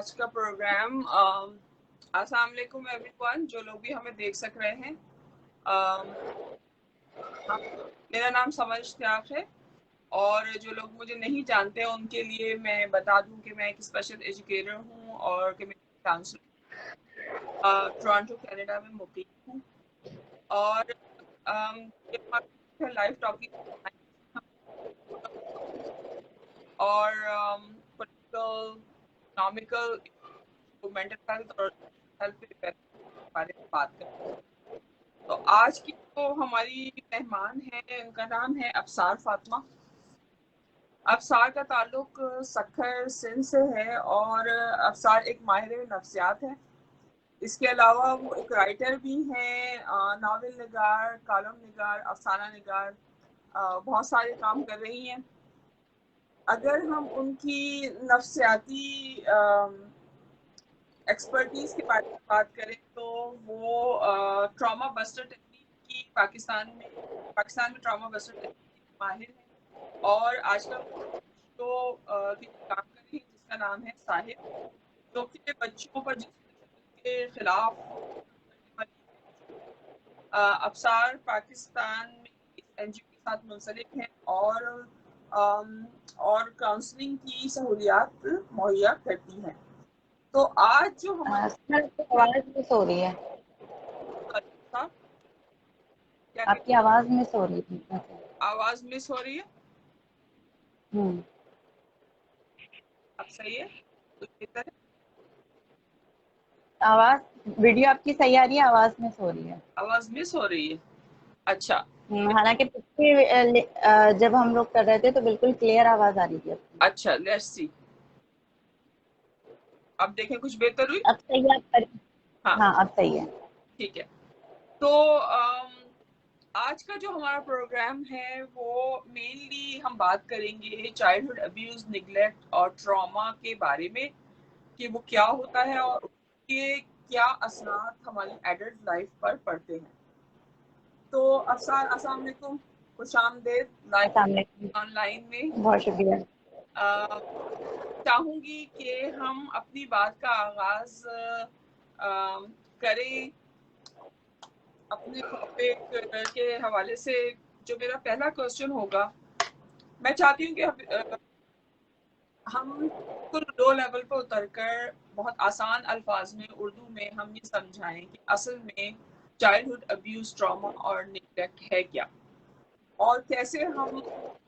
आज का प्रोग्राम अस्सलाम वालेकुम एवरीवन, जो लोग भी हमें देख सक रहे हैं। मेरा नाम समझ इश्तियाक है और जो लोग मुझे नहीं जानते उनके लिए मैं बता दूं कि मैं एक स्पेशल एजुकेटर हूं और कि मैं काउंसलर टोरंटो कनाडा में मुकीम हूं। और ये हमारा लाइव टॉपिक और पॉलिटिकल, इकोनॉमिकल, मेंटल हेल्थ और हेल्थ के बारे में बात करें। तो आज की जो हमारी मेहमान है उनका नाम है अफसार फातिमा। अफसार का ताल्लुक सक्खर सिंध से है और अफसार एक माहिर नफ्सियात है। इसके अलावा वो एक राइटर भी हैं, नावल निगार, कॉलम निगार, अफसाना निगार, बहुत सारे काम कर रही हैं। अगर हम उनकी नफ्सियाती एक्सपर्टीज के बारे में बात करें तो वो ट्रॉमा बस्टर टेक्निक की पाकिस्तान में ट्रॉमा बस्टर टेक्निक की माहिर है और आजकल तो काम कर रही है जिसका नाम है साहिब, जो कि बच्चों पर जिस के खिलाफ अफसार पाकिस्तान में इस एनजीओ के साथ मुंसलिक हैं और काउंसलिंग की सहूलियात मुहैया करती हैं। तो आज जो हमारे आवाज मिस हो रही है, क्या आपकी आवाज मिस हो रही है। आवाज मिस हो रही है? अब सही है? कुछ बेहतर है? आवाज वीडियो आपकी सही आ रही है, आवाज मिस हो रही है। आवाज मिस हो रही है? अच्छा। हालांकि पिछले जब हम लोग कर रहे थे तो बिल्कुल क्लियर आवाज आ रही थी आपकी। अच्छा, लेट्स सी। अब देखें कुछ बेहतर हुई? अब सही है, आप हाँ, हाँ अब सही है। ठीक है। तो आज का जो हमारा प्रोग्राम है वो मेनली हम बात करेंगे चाइल्डहुड अब्यूज, निगलेक्ट और ट्रॉमा के बारे में कि वो क्या होता है और उसके क्या असरात हमारी एडल्ट लाइफ पर पड़ते हैं। तो अफसार, अस्सलाम वालेकुम, खुशामदीद अस्सलाम लाइव वालेकुम, ऑनलाइन में। बहुत शुक्रिया। चाहूंगी कि हम अपनी बात का आगाज करें अपने टॉपिक के हवाले से। जो मेरा पहला क्वेश्चन होगा, मैं चाहती हूँ कि हम बिल्कुल लो लेवल पर उतरकर बहुत आसान अल्फाज में उर्दू में हम ये समझाएं कि असल में चाइल्डहुड अब्यूज, ट्रॉमा और निगलेक्ट है क्या, और कैसे हम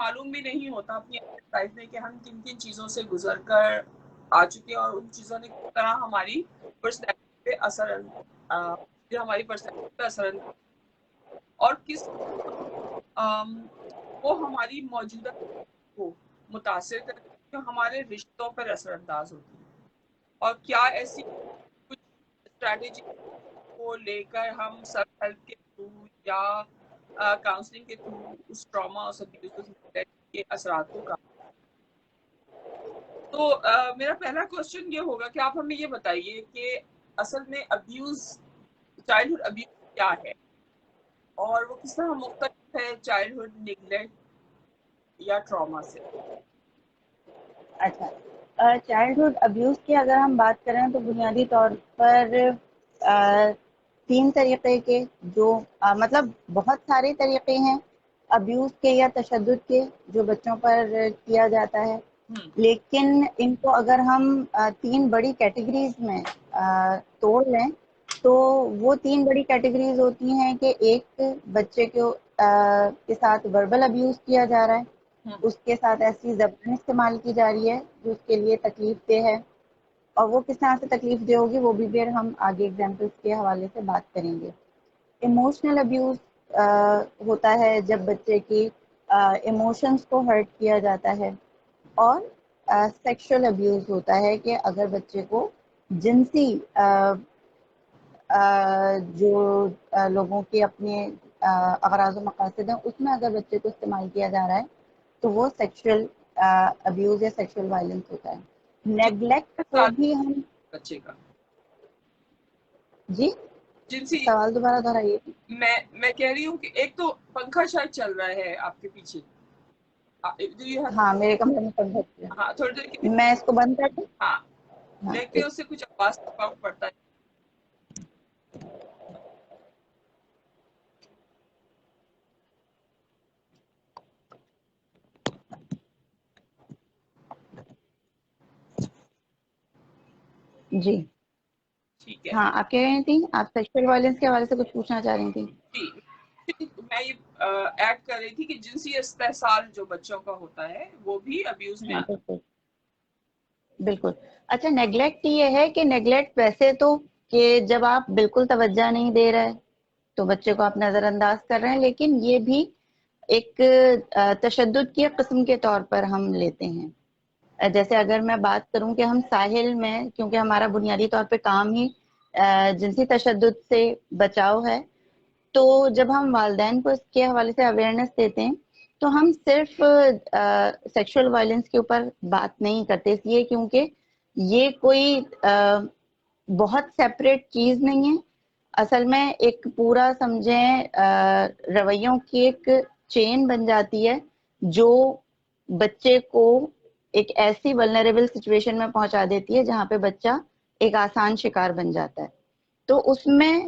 मालूम भी नहीं होता अपनी लाइफ में कि हम किन किन चीज़ों से गुजर कर आ चुके हैं और उन चीज़ों ने किस तरह हमारी पर्सनैलिटी पे हमारी पर्सनैलिटी पे असर और किस वो हमारी मौजूदा को मुतासिर करती है, जो हमारे रिश्तों पर असरअंदाज होती है। और क्या ऐसी कुछ स्ट्रैटेजी को लेकर हम सेल्फ हेल्प के थ्रू या काउंसलिंग के थ्रू उस ट्रॉमा और अब्यूज के असरात को कम। तो मेरा पहला क्वेश्चन ये होगा कि आप हमें ये बताइए कि असल में अब्यूज, चाइल्डहुड अब्यूज क्या है और वो किस तरह मुख्तलिफ है चाइल्डहुड निगलेक्ट या ट्रॉमा से। अच्छा, चाइल्डहुड अब्यूज की अगर हम बात करें तो बुनियादी तौर पर अ, 3 तरीके के जो मतलब बहुत सारे तरीके हैं अब्यूज के या तशद्दुद के जो बच्चों पर किया जाता है। लेकिन इनको अगर हम 3 बड़ी कैटेगरीज में तोड़ लें तो वो 3 बड़ी कैटेगरीज होती हैं कि एक बच्चे को के साथ वर्बल अब्यूज किया जा रहा है, उसके साथ ऐसी ज़बान इस्तेमाल की जा रही है जो उसके लिए तकलीफ देह है, और वो किस तरह से तकलीफ देह होगी वो भी फिर हम आगे एग्जाम्पल्स के हवाले से बात करेंगे। इमोशनल अब्यूज होता है जब बच्चे की इमोशंस को हर्ट किया जाता है, और सेक्सुअल अब्यूज होता है कि अगर बच्चे को जिनसी जो लोगों के अपने अगराज़ व मकासद हैं उसमें अगर बच्चे को इस्तेमाल किया जा रहा है तो वो सेक्सुअल अब्यूज या सेक्सुअल वायलेंस होता है। नेग्लेक्ट को भी हम बच्चे का जी जिनसी, सवाल दोबारा दोहराइए। मैं कह रही हूँ कि एक तो पंखा शायद चल रहा है आपके पीछे। हाँ, मेरे कमरे में पंखा है। हाँ, थोड़ी देर के लिए। मैं इसको बंद कर दूं? हाँ, हाँ देखते हैं उससे कुछ आवाज फर्क पड़ता है। जी। ठीक है। हाँ, आप कह रही थी, आप सेक्सुअल वायलेंस के हवाले से कुछ पूछना चाह रही थी। जी, मैं ये ऐड कर रही थी कि जिनसी इस्तेहसाल जो बच्चों का होता है वो भी अब्यूज में हाँ आता बिल्कुल, बिल्कुल। अच्छा, नेग्लेक्ट ये है कि नेग्लेक्ट वैसे तो कि जब आप बिल्कुल तवज्जो नहीं दे रहे तो बच्चे को आप नजरअंदाज कर रहे हैं, लेकिन ये भी एक तशद्दुद की किस्म के तौर पर हम लेते हैं। जैसे अगर मैं बात करूं कि हम साहिल में, क्योंकि हमारा बुनियादी तौर पे काम ही जिनसी तशद्दुद से बचाव है, तो जब हम वालिदैन को इसके हवाले से अवेयरनेस देते हैं तो हम सिर्फ सेक्सुअल वायलेंस के ऊपर बात नहीं करते, इसलिए क्योंकि ये कोई बहुत सेपरेट चीज नहीं है। असल में एक पूरा समझें रवैयों की एक चेन बन जाती है जो बच्चे को एक ऐसी वल्नरेबल सिचुएशन में पहुंचा देती है जहां पे बच्चा एक आसान शिकार बन जाता है। तो उसमें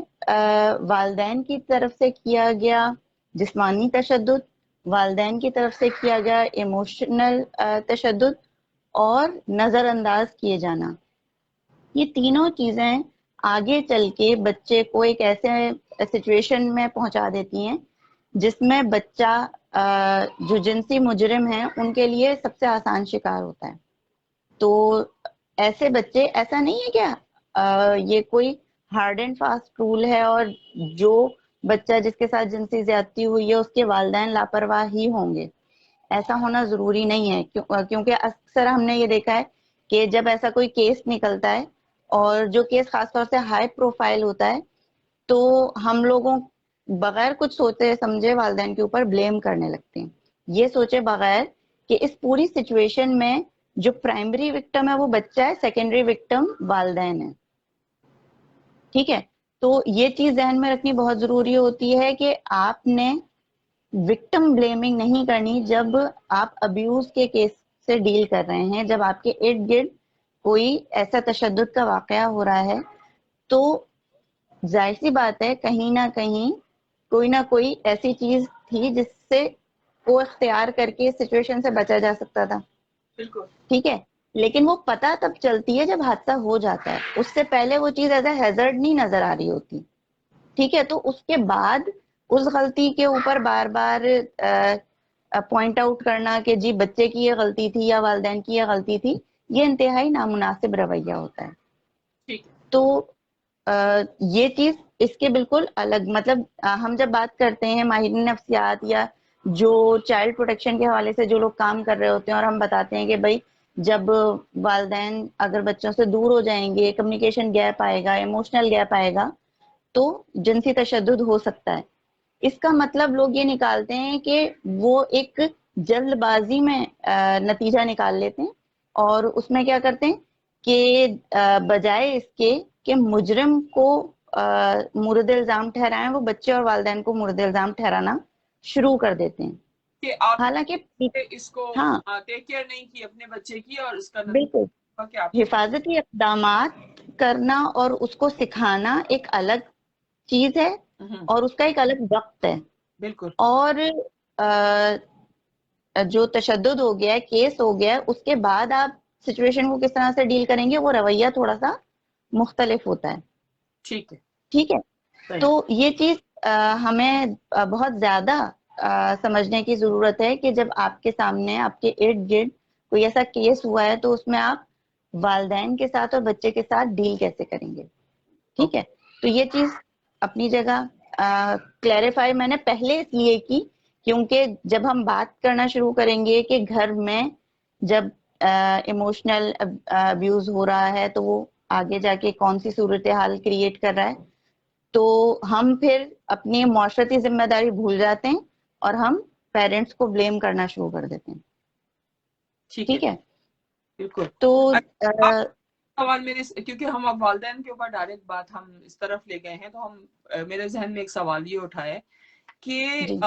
वालदैन की तरफ से किया गया जिस्मानी तशद्दुद, वालदैन की तरफ से किया गया इमोशनल तशद्दुद और नजरअंदाज किए जाना, ये तीनों चीजें आगे चल के बच्चे को एक ऐसे सिचुएशन में पहुंचा देती हैं जिसमें बच्चा जो जिनसी मुजरिम है उनके लिए सबसे आसान शिकार होता है। तो ऐसे बच्चे, ऐसा नहीं है क्या ये कोई हार्ड एंड फास्ट रूल है और जो बच्चा जिसके साथ जिनसी ज्यादती हुई है उसके वालिदैन लापरवाह ही होंगे, ऐसा होना जरूरी नहीं है। क्योंकि अक्सर हमने ये देखा है कि जब ऐसा कोई केस निकलता है और जो केस खासतौर से हाई प्रोफाइल होता है तो हम लोगों बगैर कुछ सोचे समझे वालिदैन के ऊपर ब्लेम करने लगते हैं, ये सोचे बगैर कि इस पूरी सिचुएशन में जो प्राइमरी विक्टिम है वो बच्चा है, सेकेंडरी विक्टिम वालिदैन है। ठीक है, तो ये चीज ध्यान में रखनी बहुत जरूरी होती है कि आपने विक्टिम ब्लेमिंग नहीं करनी जब आप अब्यूज के केस से डील कर रहे हैं। जब आपके इर्द गिर्द कोई ऐसा तशद्दुद का वाकया हो रहा है तो जाहिर सी बात है कहीं ना कोई ऐसी चीज थी जिससे वो इख्तियार करके इस सिचुएशन से बचा जा सकता था। बिल्कुल। ठीक है, लेकिन वो पता तब चलती है जब हादसा हो जाता है, उससे पहले वो चीज एज ए हैजर्ड नहीं नजर आ रही होती। ठीक है, तो उसके बाद उस गलती के ऊपर बार बार पॉइंट आउट करना कि जी बच्चे की ये गलती थी या वालिदैन की ये गलती थी, ये इंतहाई नामुनासिब रवैया होता है। ठीक है। तो ये चीज इसके बिल्कुल अलग, मतलब हम जब बात करते हैं माहिरीन नफ्सियात या जो चाइल्ड प्रोटेक्शन के हवाले से जो लोग काम कर रहे होते हैं और हम बताते हैं कि भाई जब वालिदैन अगर बच्चों से दूर हो जाएंगे, कम्युनिकेशन गैप आएगा, इमोशनल गैप आएगा, तो जिनसी तशद्दुद हो सकता है। इसका मतलब लोग ये निकालते हैं कि वो एक जल्दबाजी में नतीजा निकाल लेते हैं और उसमें क्या करते हैं कि बजाय इसके कि मुजरिम को मुर्द इल्जाम ठहराएं, वो बच्चे और वालिदैन को मुर्द इल्जाम ठहराना शुरू कर देते हैं। कि आप हालांकि इसको हाँ टेक केयर नहीं की अपने बच्चे की और उसका बिल्कुल, नतीजा क्या आपको। हिफाजती इक़दामात करना और उसको सिखाना एक अलग चीज है हम्म, और उसका एक अलग वक्त है। बिल्कुल। और अ, जो तशद्दुद हो गया है, केस हो गया है, उसके बाद आप सिचुएशन को किस तरह से डील करेंगे वो रवैया थोड़ा सा मुख्तलिफ होता है। ठीक है। ठीक है, सही। तो ये चीज हमें बहुत ज्यादा समझने की जरूरत है कि जब आपके सामने आपके इर्द गिर्द कोई ऐसा केस हुआ है तो उसमें आप वालिदैन के साथ और बच्चे के साथ डील कैसे करेंगे। ठीक ओके। है, तो ये चीज अपनी जगह क्लैरिफाई मैंने पहले इसलिए की क्योंकि जब हम बात करना शुरू करेंगे कि घर में जब इमोशनल अब्यूज हो रहा है तो वो आगे जाके कौन सी सूरत हाल क्रिएट कर रहा है, तो हम फिर अपनी माशरती जिम्मेदारी भूल जाते हैं और हम पेरेंट्स को ब्लेम करना शुरू कर देते हैं। ठीक है। ठीक है, बिल्कुल। तो अच्छा, आप सवाल मेरे क्योंकि हम अब वालिदैन के ऊपर डायरेक्ट बात हम इस तरफ ले गए हैं तो हम मेरे जहन में एक सवाल ये उठा है कि जी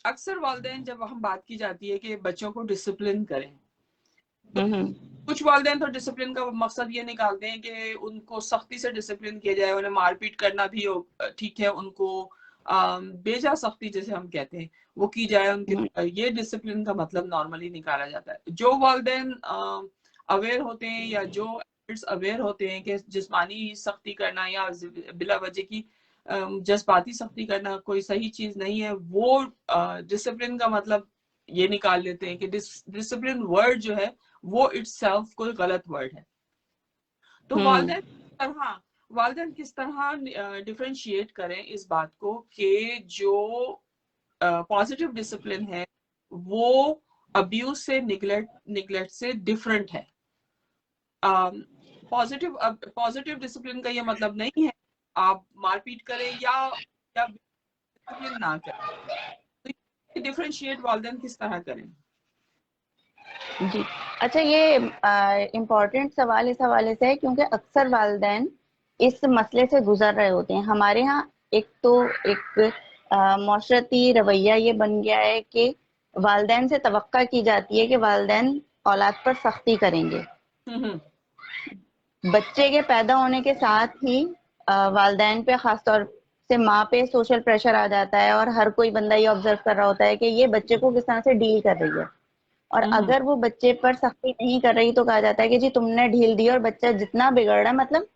अक्सर वालिदैन जब हम बात की जाती है कि बच्चों को डिसिप्लिन करें तो हम्म कुछ वालिदैन तो डिसिप्लिन का मकसद ये निकालते हैं कि उनको सख्ती से डिसिप्लिन किया जाए, उन्हें मारपीट करना भी हो, ठीक है, उनको बेजा सख्ती जैसे हम कहते हैं वो की जाए उनके, हम्म ये डिसिप्लिन का मतलब नॉर्मली निकाला जाता है। जो वालिदैन अवेयर होते हैं या जो अवेयर होते हैं कि जिस्मानी सख्ती करना या बिला वजह की जज्बाती सख्ती करना कोई सही चीज नहीं है, वो डिसिप्लिन का मतलब ये निकाल लेते हैं कि डिसिप्लिन वर्ड जो है वो इट्सेल्फ कोई गलत वर्ड है। तो हम्म वालिदैन किस तरह डिफरेंशिएट करें इस बात को कि जो पॉजिटिव डिसिप्लिन है वो अब्यूज से निगलेक्ट से डिफरेंट है। पॉजिटिव डिसिप्लिन का ये मतलब नहीं है आप मारपीट करें या डिसिप्लिन ना करें। तो डिफरेंशिएट वालिदैन किस तरह करें? जी। अच्छा, ये इम्पोर्टेंट सवाल इस हवाले से है क्योंकि अक्सर वालिदैन इस मसले से गुजर रहे होते हैं। हमारे यहाँ एक तो एक माशरती रवैया ये बन गया है कि वालिदैन से तवक्का की जाती है कि वालिदैन औलाद पर सख्ती करेंगे। हम्म बच्चे के पैदा होने के साथ ही वालिदैन पे, खासतौर से माँ पे सोशल प्रेशर आ जाता है और हर कोई बंदा ये ऑब्जर्व कर रहा होता है कि ये बच्चे को किस तरह से डील कर रही है। और हम्म अगर वो बच्चे पर सख्ती नहीं कर रही तो कहा जाता है कि जी तुमने ढील दी और बच्चा जितना बिगड़ रहा है, मतलब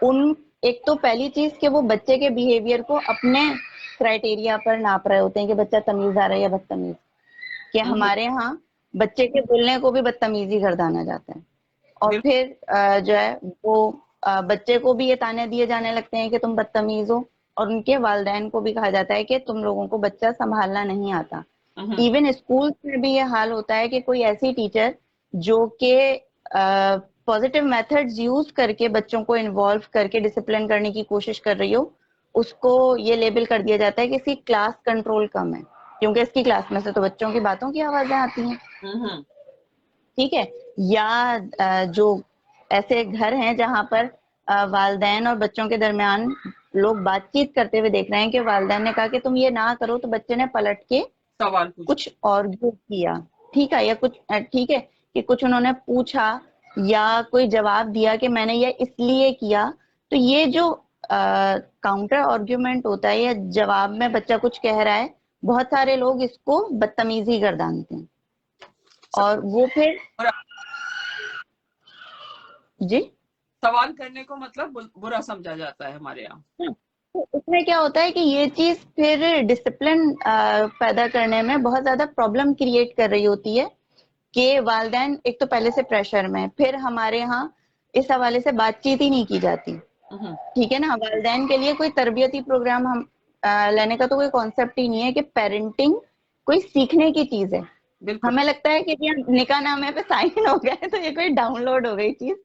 उन एक तो पहली चीज कि वो बच्चे के बिहेवियर को अपने क्राइटेरिया पर नाप रहे होते हैं कि बच्चा तमीजदार है या बदतमीज। कि हम्म हमारे यहाँ बच्चे के बोलने को भी बदतमीजी गर्दाना जाता है। और बिल्कुल। फिर जो है वो बच्चे को भी ये ताने दिए जाने लगते हैं कि तुम बदतमीज हो, और उनके वालिदैन को भी कहा जाता है कि तुम लोगों को बच्चा संभालना नहीं आता। हम्म इवन स्कूल में भी ये हाल होता है कि कोई ऐसी टीचर जो कि पॉजिटिव मेथड्स यूज करके बच्चों को इन्वॉल्व करके डिसिप्लिन करने की कोशिश कर रही हो, उसको ये लेबल कर दिया जाता है कि इसकी क्लास कंट्रोल कम है, क्योंकि इसकी क्लास में से तो बच्चों की बातों की आवाजें आती हैं। हम्म ठीक है। या जो ऐसे घर हैं जहां पर वालिदैन और बच्चों के दरमियान लोग बातचीत करते हुए देख रहे हैं कि वालिदैन ने कहा कि तुम ये ना करो, तो बच्चे ने पलट के सवाल पूछ। कुछ आर्ग्यू किया। ठीक है, या कुछ ठीक है कि कुछ उन्होंने पूछा या कोई जवाब दिया कि मैंने ये इसलिए किया। तो ये जो काउंटर आर्ग्यूमेंट होता है या जवाब में बच्चा कुछ कह रहा है, बहुत सारे लोग इसको बदतमीजी गर्दानते हैं और वो फिर और जी। सवाल करने को मतलब बुरा समझा जाता है हमारे यहाँ। हाँ, तो उसमें क्या होता है कि ये चीज फिर डिसिप्लिन पैदा करने में बहुत ज्यादा प्रॉब्लम क्रिएट कर रही होती है कि वालिदैन एक तो पहले से प्रेशर में, फिर हमारे यहाँ इस हवाले से बातचीत ही नहीं की जाती। हम्म ठीक है ना, वालिदैन के लिए कोई तरबियती प्रोग्राम हम लेने का तो कोई कॉन्सेप्ट ही नहीं है कि पेरेंटिंग कोई सीखने की चीज है। बिल्कुल। हमें लगता है कि जी निकाह नामे पे साइन हो गए तो ये कोई डाउनलोड हो गई चीज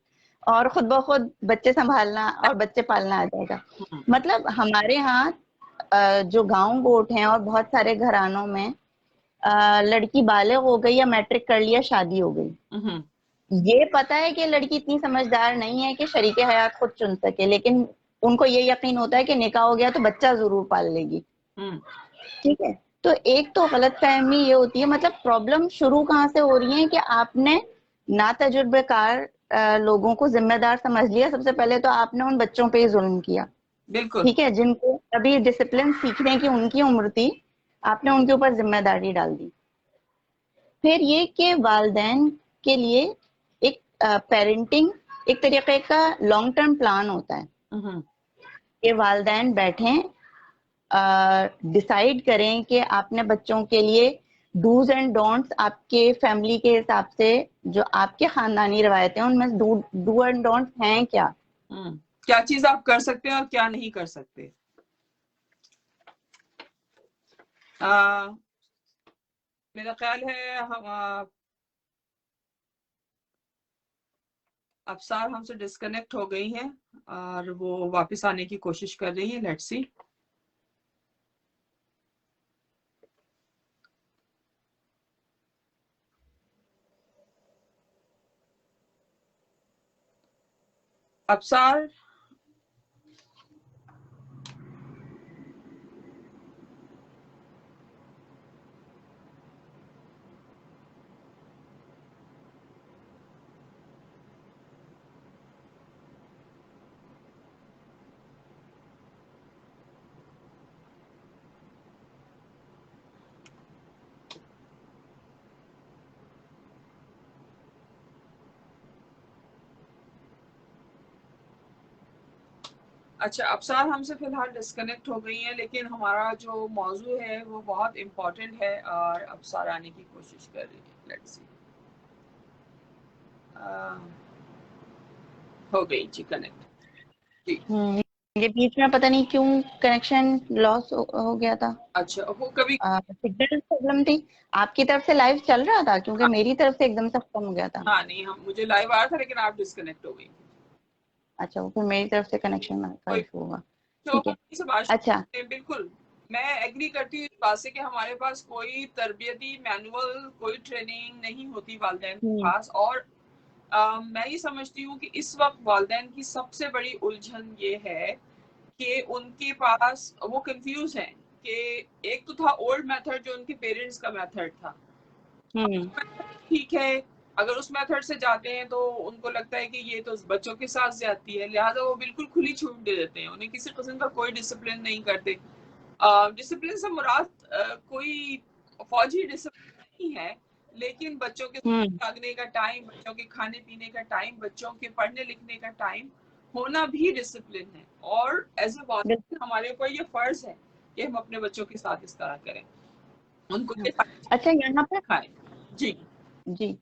और खुद ब खुद बच्चे संभालना और बच्चे पालना आ जाएगा। हम्म मतलब हमारे यहाँ जो गांव गोट हैं और बहुत सारे घरानों में लड़की बालिग हो गई या मैट्रिक कर लिया, शादी हो गई, हम्म ये पता है कि लड़की इतनी समझदार नहीं है कि शरीके हयात खुद चुन सके, लेकिन उनको ये यकीन होता है कि निकाह हो गया तो बच्चा जरूर पाल लेगी। हम्म ठीक है। तो एक तो गलतफहमी ये होती है, मतलब प्रॉब्लम शुरू कहाँ से हो रही है कि आपने ना तजुर्बेकार लोगों को जिम्मेदार समझ लिया। सबसे पहले तो आपने उन बच्चों पे ही जुल्म किया। बिल्कुल। ठीक है, जिनको अभी डिसिप्लिन सीखने की उनकी उम्र थी, आपने उनके ऊपर जिम्मेदारी डाल दी। फिर ये कि वालिदैन के लिए एक पेरेंटिंग एक तरीके का लॉन्ग टर्म प्लान होता है हम्म कि वालिदैन बैठें, डिसाइड करें कि आपने बच्चों के लिए डूज एंड डोंट्स आपके फैमिली के हिसाब से, जो आपके खानदानी रवायतें हैं उनमें डू एंड डोंट्स हैं क्या। क्या चीज आप कर सकते हैं और क्या नहीं कर सकते। आ, मेरा ख्याल है हम अफसार हमसे डिस्कनेक्ट हो गई हैं और वो वापस आने की कोशिश कर रही है। Let's see. अफसार, अच्छा, अबसार हमसे फिलहाल डिस्कनेक्ट हो गई हैं, लेकिन हमारा जो मौजू है वो बहुत इम्पोर्टेंट है और अबसार आने की कोशिश कर रही है। लेट्स सी, हो गई जी कनेक्ट जी। ये बीच में पता नहीं क्यों कनेक्शन लॉस हो गया था। अच्छा, वो कभी सिग्नल प्रॉब्लम थी। आपकी तरफ से लाइव चल रहा था, क्योंकि हाँ, मेरी तरफ से एकदम से खत्म हो गया था। हाँ नहीं, हम मुझे लाइव आ रहा था लेकिन आप डिस्कनेक्ट हो गई। अच्छा, वो फिर मेरी तरफ से कनेक्शन का कोई, इशू होगा। तो ठीक हम है। इस बात अच्छा। बिल्कुल मैं एग्री करती हूँ इस बात से कि हमारे पास कोई तरबियती मैनुअल, कोई ट्रेनिंग नहीं होती वालिदैन के हम्म। पास। और मैं ये समझती हूँ कि इस वक्त वालिदैन की सबसे बड़ी उलझन ये है कि उनके पास वो कंफ्यूज हैं कि एक तो था ओल्ड मेथड जो उनके पेरेंट्स का मेथड था। हम्म। ठीक है, अगर उस मेथड से जाते हैं तो उनको लगता है कि ये तो बच्चों के साथ ज्यादती है, लिहाजा वो बिल्कुल खुली छूट दे देते हैं, उन्हें किसी किस्म का कोई डिसिप्लिन नहीं करते। डिसिप्लिन से मुराद कोई फौजी डिसिप्लिन नहीं है, लेकिन बच्चों के हम्म। जागने का टाइम, बच्चों के खाने पीने का टाइम, बच्चों के पढ़ने लिखने का टाइम होना भी डिसिप्लिन है। और एज ए बिल्कुल। वालिद हमारे ऊपर ये फर्ज है कि हम अपने बच्चों के साथ इस तरह करें, उनको हाँ। ये सारी अच्छा, चीजें यहाँ पर सिखाएं जी। जी,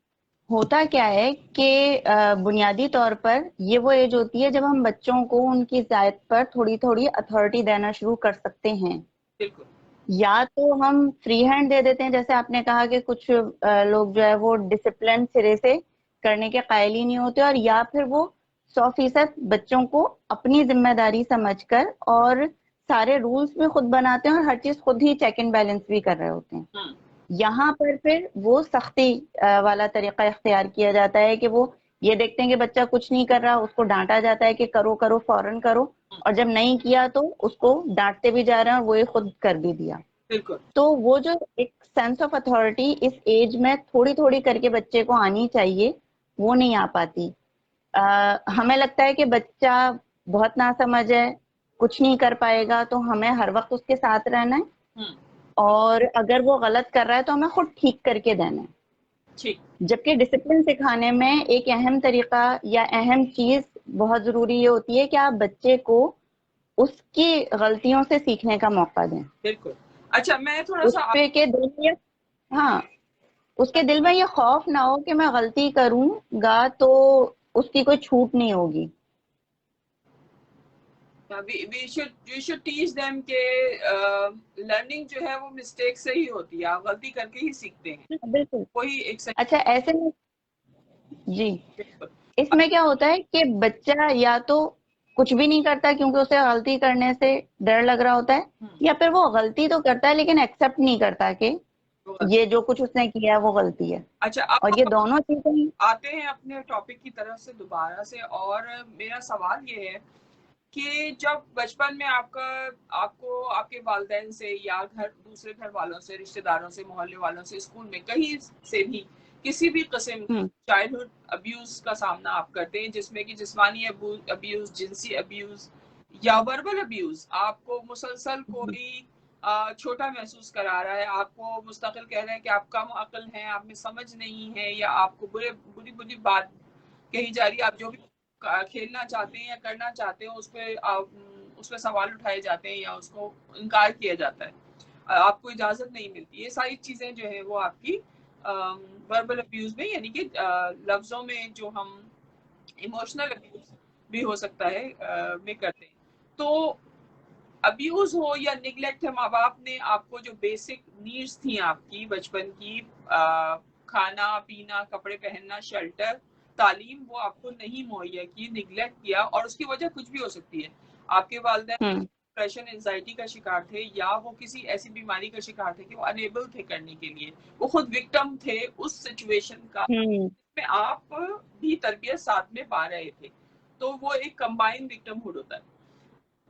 होता क्या है कि बुनियादी तौर पर ये वो एज होती है जब हम बच्चों को उनकी जायद पर थोड़ी थोड़ी अथॉरिटी देना शुरू कर सकते हैं। बिल्कुल। या तो हम फ्री हैंड दे देते हैं, जैसे आपने कहा कि कुछ लोग जो है वो डिसिप्लिन सिरे से करने के कायल ही नहीं होते, और या फिर वो 100% बच्चों को अपनी जिम्मेदारी समझकर और सारे रूल्स भी खुद बनाते हैं और हर चीज खुद ही चेक एंड बैलेंस भी कर रहे होते हैं। हम्म। यहाँ पर फिर वो सख्ती वाला तरीका इख्तियार किया जाता है कि वो ये देखते हैं कि बच्चा कुछ नहीं कर रहा, उसको डांटा जाता है कि करो करो फौरन करो, और जब नहीं किया तो उसको डांटते भी जा रहे हैं और वो ये खुद कर भी दिया। बिल्कुल। तो वो जो एक सेंस ऑफ अथॉरिटी इस एज में थोड़ी थोड़ी करके बच्चे को आनी चाहिए, वो नहीं आ पाती। हमें लगता है कि बच्चा बहुत नासमझ है, कुछ नहीं कर पाएगा, तो हमें हर वक्त उसके साथ रहना है, हम्म। और अगर वो गलत कर रहा है तो हमें खुद ठीक करके देना है। ठीक। जबकि डिसिप्लिन सिखाने में एक अहम तरीका या अहम चीज बहुत जरूरी ये होती है कि आप बच्चे को उसकी गलतियों से सीखने का मौका दें। बिल्कुल। अच्छा, मैं थोड़ा उस सा पे के दिल में, हाँ, उसके दिल में ये खौफ ना हो कि मैं गलती करूंगा तो उसकी कोई छूट नहीं होगी। वी शुड टीच देम के लर्निंग जो है वो मिस्टेक से ही होती है, आप गलती करके ही सीखते हैं। हाँ, बिल्कुल। वही एक सही। अच्छा, ऐसे में जी, बिल्कुल। इसमें क्या होता है कि बच्चा या तो कुछ भी नहीं करता क्योंकि उसे गलती करने से डर लग रहा होता है, हम्म। या फिर वो गलती तो करता है लेकिन एक्सेप्ट नहीं करता कि ये जो कुछ उसने किया है वो गलती है। अच्छा, अब और ये हम दोनों चीजें। आते हैं अपने टॉपिक की तरफ से दोबारा से। और मेरा सवाल ये है कि जब बचपन में आपको आपके वालिदैन से या दूसरे घर वालों से, रिश्तेदारों से, मोहल्ले वालों से, स्कूल में कहीं से भी किसी भी किस्म हम्म। चाइल्डहुड अब्यूज का सामना आप करते हैं, जिसमें कि जिस्मानी अब्यूज, जिनसी अब्यूज या वर्बल अब्यूज, आपको मुसलसल हम्म। कोई छोटा महसूस करा रहा है, आपको मुस्तकिल कह रहे हैं कि आप कम अक्ल हैं, आप में समझ नहीं है, या आपको बुरी बुरी बात कही जा रही है, आप जो भी खेलना चाहते हैं या करना चाहते हो उस पर सवाल उठाए जाते हैं या उसको इनकार किया जाता है, आपको इजाजत नहीं मिलती। ये सारी चीजें जो है वो आपकी वर्बल अब्यूज में, यानी कि लफ्जों में जो हम इमोशनल अब्यूज भी हो सकता है में करते हैं। तो अब्यूज हो या निगलेक्ट है, माँ बाप ने आपको जो बेसिक नीड्स थी आपकी बचपन की, खाना पीना, कपड़े पहनना, शेल्टर, तालीम, वो आपको नहीं मुहैया की, निगलेक्ट किया, और उसकी वजह कुछ भी हो सकती है। आपके वालिदैन हम्म। डिप्रेशन, एंजाइटी का शिकार थे, या वो किसी ऐसी बीमारी का शिकार थे कि वो अनेबल थे करने के लिए, वो खुद विक्टिम थे उस सिचुएशन का, हम्म। में आप भी तरबियत साथ में पा रहे थे। तो वो एक कंबाइंड विक्टिमहुड होता है।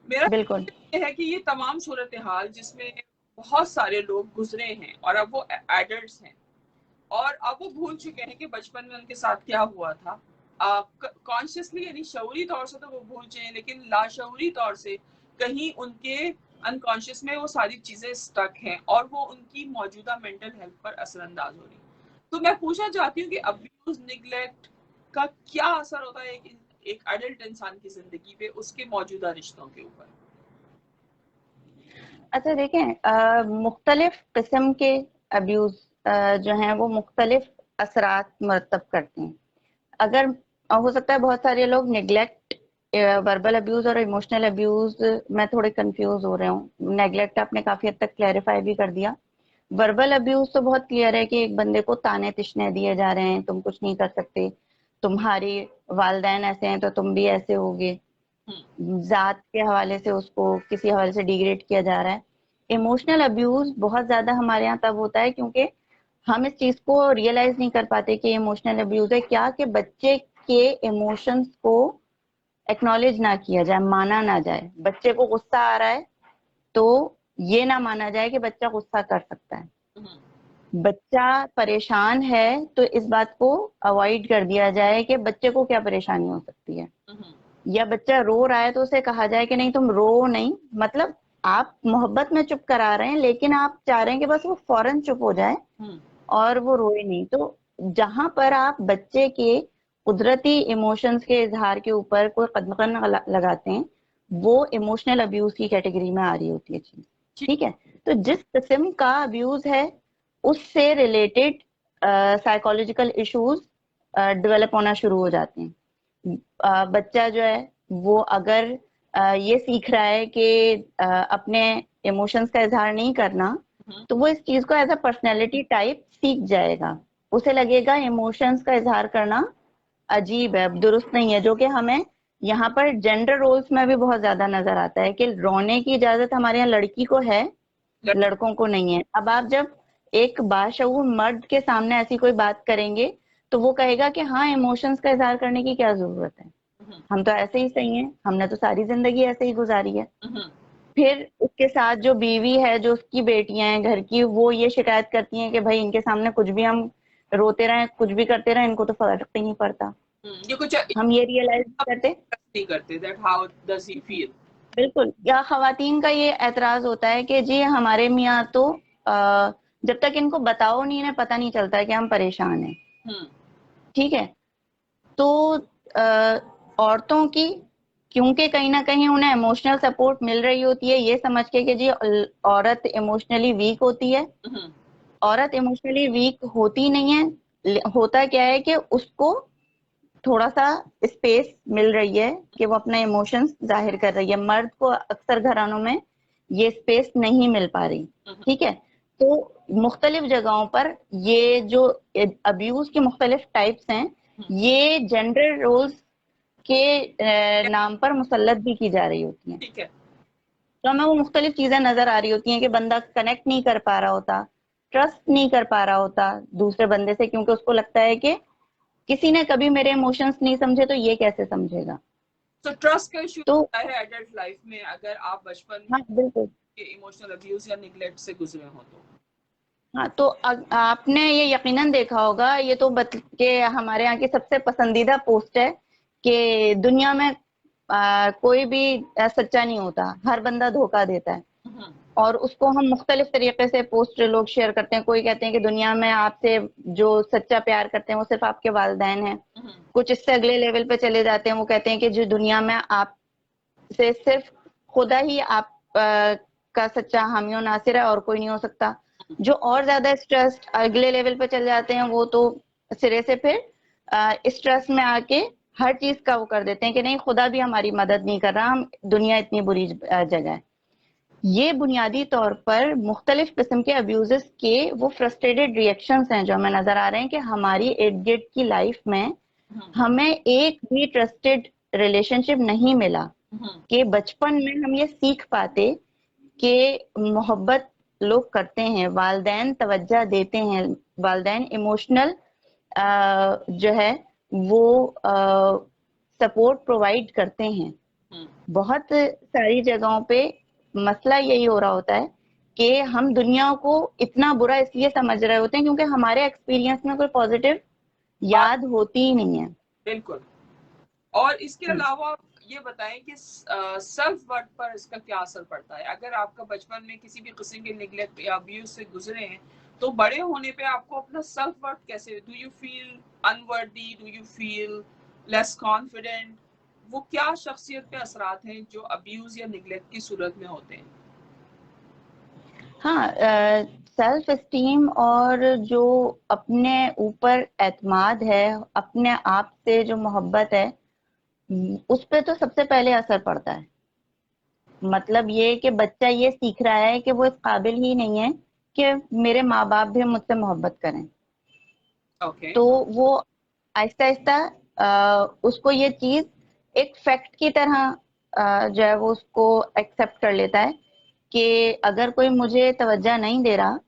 मेरा बिल्कुल। ये है कि ये तमाम सूरत हाल जिसमें बहुत सारे लोग गुजरे हैं और अब वो एडल्ट्स हैं, और अब वो भूल चुके हैं कि बचपन में उनके साथ क्या हुआ था। कॉन्शियसली यानी शऊरी तौर से तो वो भूल जाए, लेकिन लाशऊरी तौर से कहीं उनके अनकॉन्शियस में वो सारी चीजें स्टक हैं और वो उनकी मौजूदा मेंटल हेल्थ पर असरअंदाज हो रही। तो मैं पूछना चाहती हूँ कि अब्यूज, निगलेक्ट का क्या असर होता है एक एडल्ट इंसान की जिंदगी पे उसके मौजूदा रिश्तों के ऊपर? अच्छा देखें, मुख्तलिफ किस्म के अब्यूज जो हैं वो मुख्तलिफ असरात मरतब करते हैं। अगर हो सकता है बहुत सारे लोग निगलेक्ट, वर्बल अब्यूज और इमोशनल अब्यूज, मैं थोड़े कंफ्यूज हो रहे हूँ। नेगलेक्ट आपने काफी हद तक क्लैरिफाई भी कर दिया। वर्बल अब्यूज तो बहुत क्लियर है कि एक बंदे को ताने तिशने दिए जा रहे हैं, तुम कुछ नहीं कर सकते, तुम्हारी वालदैन ऐसे हैं तो तुम भी ऐसे होगे, जात के हवाले से उसको किसी हवाले से डिग्रेड किया जा रहा है। इमोशनल अब्यूज बहुत ज्यादा हमारे यहाँ तब होता है क्योंकि हम इस चीज को रियलाइज नहीं कर पाते कि इमोशनल अब्यूज है क्या, कि बच्चे के इमोशंस को एक्नॉलेज ना किया जाए, माना ना जाए। बच्चे को गुस्सा आ रहा है तो ये ना माना जाए कि बच्चा गुस्सा कर सकता है। बच्चा परेशान है तो इस बात को अवॉइड कर दिया जाए कि बच्चे को क्या परेशानी हो सकती है। या बच्चा रो रहा है तो उसे कहा जाए कि नहीं तुम रो नहीं, मतलब आप मोहब्बत में चुप करा रहे हैं लेकिन आप चाह रहे हैं कि बस वो फौरन चुप हो जाए और वो रोए नहीं। तो जहां पर आप बच्चे के कुदरती इमोशंस के इजहार के ऊपर कोई कदम लगाते हैं, वो इमोशनल अब्यूज की कैटेगरी में आ रही होती है चीज। ठीक है, तो जिस किस्म का अब्यूज है उससे रिलेटेड साइकोलॉजिकल इश्यूज डेवलप होना शुरू हो जाते हैं। बच्चा जो है वो अगर ये सीख रहा है कि अपने इमोशंस का इजहार नहीं करना, तो वो इस चीज को एज अ पर्सनैलिटी टाइप सीख जाएगा। उसे लगेगा इमोशंस का इजहार करना अजीब है, दुरुस्त नहीं है, जो कि हमें यहाँ पर जेंडर रोल्स में भी बहुत ज्यादा नजर आता है कि रोने की इजाजत हमारे यहाँ लड़की को है, लड़कों को नहीं है। अब आप जब एक बाशऊर मर्द के सामने ऐसी कोई बात करेंगे तो वो कहेगा कि हाँ, इमोशंस का इजहार करने की क्या जरूरत है, हम तो ऐसे ही सही हैं, हमने तो सारी जिंदगी ऐसे ही गुजारी है। फिर उसके साथ जो बीवी है, जो उसकी बेटियां हैं घर की, वो ये शिकायत करती हैं कि भाई इनके सामने कुछ भी हम रोते रहें, कुछ भी करते रहें, इनको तो फर्क ही नहीं पड़ता। ये कुछ हम ये रियलाइज करते नहीं करते that how does he feel? बिल्कुल। या खवातीन का ये एतराज होता है कि जी हमारे मियाँ तो जब तक इनको बताओ नहीं, इन्हें पता नहीं चलता है कि हम परेशान हैं। ठीक है, तो औरतों की, क्योंकि कहीं ना कहीं उन्हें इमोशनल सपोर्ट मिल रही होती है ये समझ के कि जी औरत इमोशनली वीक होती है। औरत इमोशनली वीक होती नहीं है, होता क्या है कि उसको थोड़ा सा स्पेस मिल रही है कि वो अपने इमोशंस जाहिर कर रही है। मर्द को अक्सर घरानों में ये स्पेस नहीं मिल पा रही। ठीक है, तो मुख्तलिफ जगहों पर ये जो अब्यूज के मुख्तलिफ टाइप्स हैं, ये जेंडर रोल्स के नाम पर मुसल्लत भी की जा रही होती हैं। ठीक है, तो हमें वो मुख्तलिफ चीजें नजर आ रही होती हैं कि बंदा कनेक्ट नहीं कर पा रहा होता, ट्रस्ट नहीं कर पा रहा होता दूसरे बंदे से, क्योंकि उसको लगता है कि किसी ने कभी मेरे इमोशंस नहीं समझे तो ये कैसे समझेगा। तो ट्रस्ट का इशू तो होता है एडल्ट लाइफ में अगर आप बचपन हाँ बिल्कुल, के इमोशनल अब्यूज या निगलेक्ट से गुजरे हो तो। हाँ तो आपने ये यकीनन देखा होगा, ये तो के हमारे यहाँ की सबसे पसंदीदा पोस्ट है कि दुनिया में कोई भी सच्चा नहीं होता, हर बंदा धोखा देता है। और उसको हम मुख्तलिफ तरीके से पोस्ट लोग शेयर करते हैं। कोई कहते हैं कि दुनिया में आपसे जो सच्चा प्यार करते हैं वो सिर्फ आपके वालिदैन हैं। कुछ इससे अगले लेवल पे चले जाते हैं, वो कहते हैं कि जो दुनिया में आपसे सिर्फ खुदा ही आप का सच्चा हामी और नासिर है और कोई नहीं हो सकता। जो और ज्यादा स्ट्रेस अगले लेवल पे चले जाते हैं वो तो सिरे से फिर स्ट्रेस में आके हर चीज का वो कर देते हैं कि नहीं, खुदा भी हमारी मदद नहीं कर रहा, हम दुनिया इतनी बुरी जगह है। ये बुनियादी तौर पर मुख्तलिफ किस्म के अब्यूजेस के वो फ्रस्ट्रेटेड रिएक्शंस हैं जो हमें नजर आ रहे हैं कि हमारी इर्द गिर्द की लाइफ में हमें एक भी ट्रस्टेड रिलेशनशिप नहीं मिला कि बचपन में हम ये सीख पाते कि मोहब्बत लोग करते हैं, वालदैन तवज्जो देते हैं, वालदैन इमोशनल जो है वो सपोर्ट प्रोवाइड करते हैं। बहुत सारी जगहों पे मसला यही हो रहा होता है कि हम दुनिया को इतना बुरा इसलिए समझ रहे होते हैं क्योंकि हमारे एक्सपीरियंस में कोई पॉजिटिव याद होती ही नहीं है। बिल्कुल। और इसके अलावा ये बताएं कि सेल्फ वर्थ पर इसका क्या असर पड़ता है? अगर आपका बचपन में किसी भी किस्म के निगलेक्ट या अब्यूज से गुजरे हैं तो बड़े होने पे आपको अपना सेल्फ वर्थ कैसे, do you feel unworthy, do you feel less confident, वो क्या शख्सियत पे असरात हैं जो अब्यूज या निगलेक्ट की सूरत में होते हैं? हाँ, सेल्फ एस्टीम और जो अपने ऊपर एतमाद है, अपने आप से जो मोहब्बत है, उस पे तो सबसे पहले असर पड़ता है। मतलब ये कि बच्चा ये सीख रहा है कि वो इस काबिल ही नहीं है कि मेरे माँ बाप भी मुझसे मोहब्बत करें। ओके। तो वो आहिस्ता आहिस्ता उसको ये चीज एक फैक्ट की तरह जो है वो उसको एक्सेप्ट कर लेता है कि अगर कोई मुझे तवज्जो नहीं दे रहा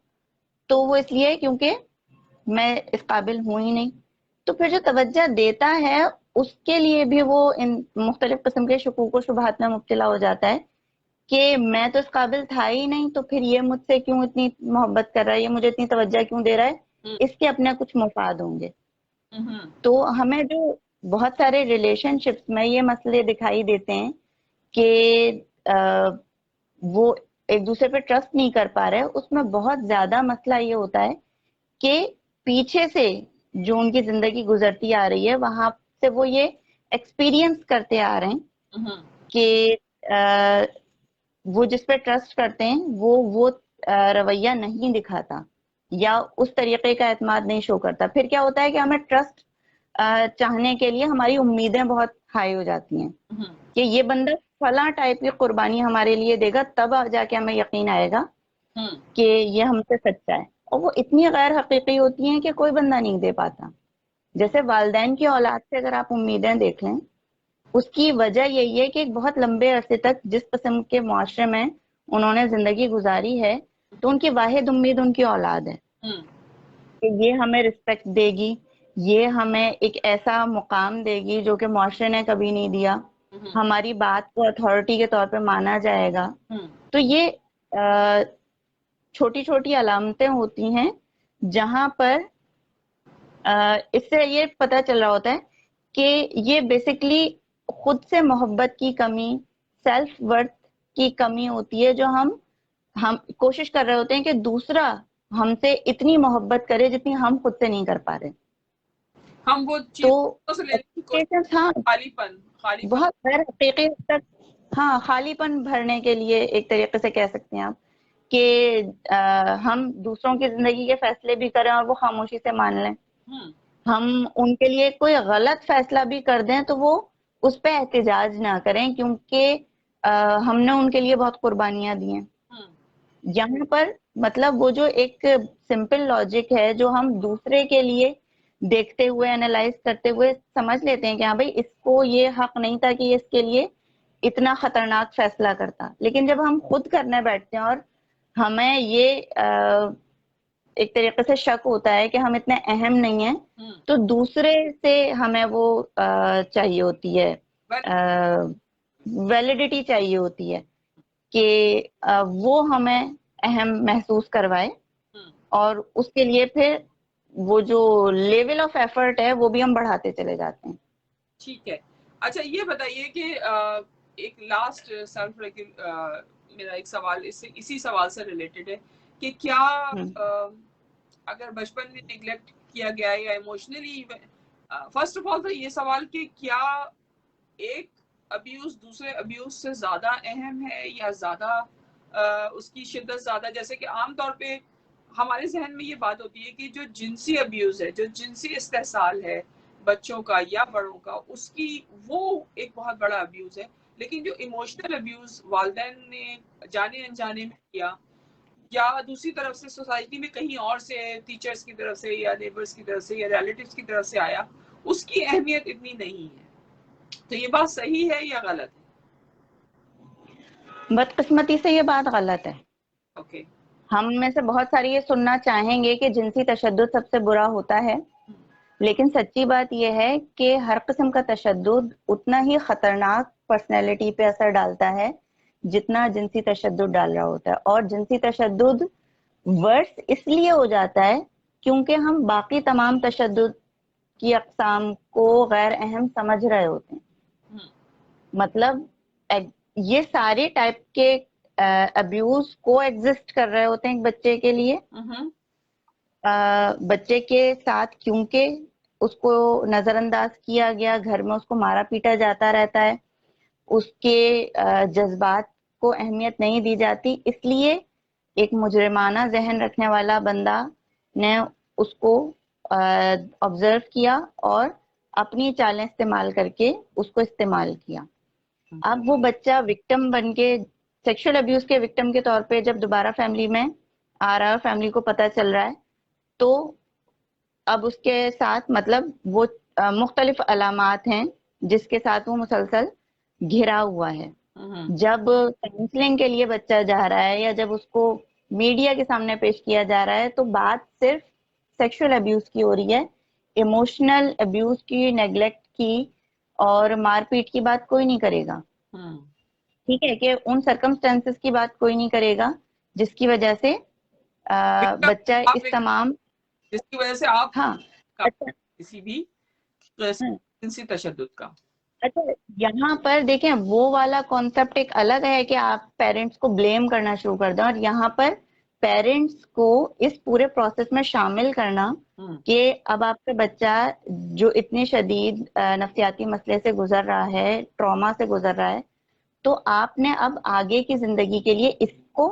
तो वो इसलिए क्योंकि मैं इस काबिल हूं ही नहीं। तो फिर जो तवज्जो देता है उसके लिए भी वो इन मुख्तलिफ किस्म के शकूक व शुबहात में मुब्तला हो जाता है कि मैं तो इस काबिल था ही नहीं, तो फिर ये मुझसे क्यों इतनी मोहब्बत कर रहा है, ये मुझे इतनी तवज्जो क्यों दे रहा है, हम्म। इसके अपने कुछ मुफाद होंगे। हम्म। तो हमें जो बहुत सारे रिलेशनशिप्स में ये मसले दिखाई देते हैं कि वो एक दूसरे पे ट्रस्ट नहीं कर पा रहे, उसमें बहुत ज्यादा मसला ये होता है कि पीछे से जो उनकी जिंदगी गुजरती आ रही है वहां से वो ये एक्सपीरियंस करते आ रहे हैं हम्म। कि वो जिस पे ट्रस्ट करते हैं वो रवैया नहीं दिखाता या उस तरीके का एतमाद नहीं शो करता। फिर क्या होता है कि हमें ट्रस्ट चाहने के लिए हमारी उम्मीदें बहुत हाई हो जाती हैं हम्म। कि ये बंदा फला टाइप की कुर्बानी हमारे लिए देगा, तब जाके हमें यकीन आएगा हम्म। कि ये हमसे सच्चा है। और वो इतनी गैर हकीकी होती हैं कि कोई बंदा नहीं दे पाता। जैसे वालदैन की औलाद से अगर आप उम्मीदें देख लें, उसकी वजह यही है कि एक बहुत लंबे अरसे तक जिस किस्म के मुआशरे में उन्होंने जिंदगी गुजारी है, तो उनकी वाहिद उम्मीद उनकी औलाद है हम्म। कि ये हमें रिस्पेक्ट देगी, ये हमें एक ऐसा मुकाम देगी जो कि मुआशरे ने कभी नहीं दिया, हम्म। हमारी बात को अथॉरिटी के तौर पे माना जाएगा। हम्म। तो ये छोटी छोटी अलामतें होती हैं जहां पर इससे ये पता चल रहा होता है कि ये बेसिकली खुद से मोहब्बत की कमी, सेल्फ वर्थ की कमी होती है, जो हम कोशिश कर रहे होते हैं कि दूसरा हमसे इतनी मोहब्बत करे जितनी हम खुद से नहीं कर पा रहे। हम वो तो चीजों से लेने की कोशिश, एक्सपेक्टेशंस, हाँ, खालीपन, खालीपन। बहुत गैर हकीकी हद तक, हाँ, खालीपन भरने के लिए एक तरीके से कह सकते हैं आप कि हम दूसरों की जिंदगी के फैसले भी करें और वो खामोशी से मान लें। हम्म। हम उनके लिए कोई गलत फैसला भी कर दें तो वो उस पर एहतजाज ना करें क्योंकि हमने उनके लिए बहुत कुर्बानियां दी हैं। हम्म। यहाँ पर मतलब वो जो एक सिंपल लॉजिक है जो हम दूसरे के लिए देखते हुए, एनालाइज करते हुए समझ लेते हैं कि हाँ भाई, इसको ये हक नहीं था कि ये इसके लिए इतना खतरनाक फैसला करता, लेकिन जब हम खुद करने बैठते हैं और हमें ये एक तरीके से शक होता है कि हम इतने अहम नहीं हैं, हम्म। तो दूसरे से हमें वो चाहिए होती है, वेल। वैलिडिटी चाहिए होती है कि वो हमें अहम महसूस करवाए, हम्म। और उसके लिए फिर वो जो लेवल ऑफ एफर्ट है वो भी हम बढ़ाते चले जाते हैं। ठीक है। अच्छा, ये बताइए कि एक लास्ट सेल्फ मेरा एक सवाल इससे इसी सवाल से रिलेटेड है कि क्या हम्म। अगर बचपन में निग्लेक्ट किया गया है या इमोशनली, फर्स्ट ऑफ ऑल तो ये सवाल कि क्या एक अब्यूज दूसरे अब्यूज से ज्यादा अहम है या ज्यादा उसकी शिद्दत ज्यादा, जैसे कि आमतौर पे हमारे जहन में ये बात होती है कि जो जिनसी अब्यूज है, जो जिनसी इस्तेसाल है बच्चों का या बड़ों का, उसकी वो एक बहुत बड़ा अब्यूज है। लेकिन जो इमोशनल अब्यूज वालदैन ने जाने अनजाने में किया या दूसरी तरफ से सोसाइटी में कहीं और से, टीचर्स की तरफ से या नेबर्स की तरफ से या रिलेटिव्स की तरफ से आया, उसकी अहमियत इतनी नहीं है। तो ये बात सही है या गलत बदकिस्मती से ये बात गलत है। है? ओके। हम में से बहुत सारी ये सुनना चाहेंगे कि जिनसी तशद्दुद सबसे बुरा होता है, लेकिन सच्ची बात यह है कि हर किस्म का तशद्दुद उतना ही खतरनाक पर्सनैलिटी पे असर डालता है जितना जिनसी तशद्दुद डाल रहा होता है। और जिनसी तशद्दुद वर्स इसलिए हो जाता है क्योंकि हम बाकी तमाम तशद्दुद की अकसाम को गैर अहम समझ रहे होते हैं। मतलब ये सारे टाइप के अब्यूज को एग्जिस्ट कर रहे होते हैं एक बच्चे के लिए, बच्चे के साथ, क्योंकि उसको नजरअंदाज किया गया, घर में उसको मारा पीटा जाता रहता है, उसके जज्बात को अहमियत नहीं दी जाती, इसलिए एक मुजरिमाना जहन रखने वाला बंदा ने उसको ऑब्जर्व किया और अपनी चालें इस्तेमाल करके उसको इस्तेमाल किया। अब वो बच्चा विक्टिम बन के, सेक्सुअल अब्यूज के विक्टिम के तौर पे जब दोबारा फैमिली में आ रहा है, फैमिली को पता चल रहा है, तो अब उसके साथ मतलब वो मुख्तलिफ अलामात हैं जिसके साथ वो मुसलसल घिरा हुआ है। जब काउंसलिंग के लिए बच्चा जा रहा है या जब उसको मीडिया के सामने पेश किया जा रहा है, तो बात सिर्फ सेक्सुअल अब्यूज की हो रही है, इमोशनल अब्यूज की, नेग्लेक्ट की और मारपीट की बात कोई नहीं करेगा। ठीक है, कि उन सर्कमस्टेंसेस की बात कोई नहीं करेगा जिसकी वजह से बच्चा इस तमाम, जिसकी वजह से आप हाँ, अच्छा, किसी भी जिनसी तशद्दुद का। अच्छा, यहाँ पर देखें वो वाला कॉन्सेप्ट एक अलग है कि आप पेरेंट्स को ब्लेम करना शुरू कर दें, और यहाँ पर पेरेंट्स को इस पूरे प्रोसेस में शामिल करना कि अब आपका बच्चा जो इतनी शदीद नफ्सियाती मसले से गुजर रहा है, ट्रॉमा से गुजर रहा है, तो आपने अब आगे की जिंदगी के लिए इसको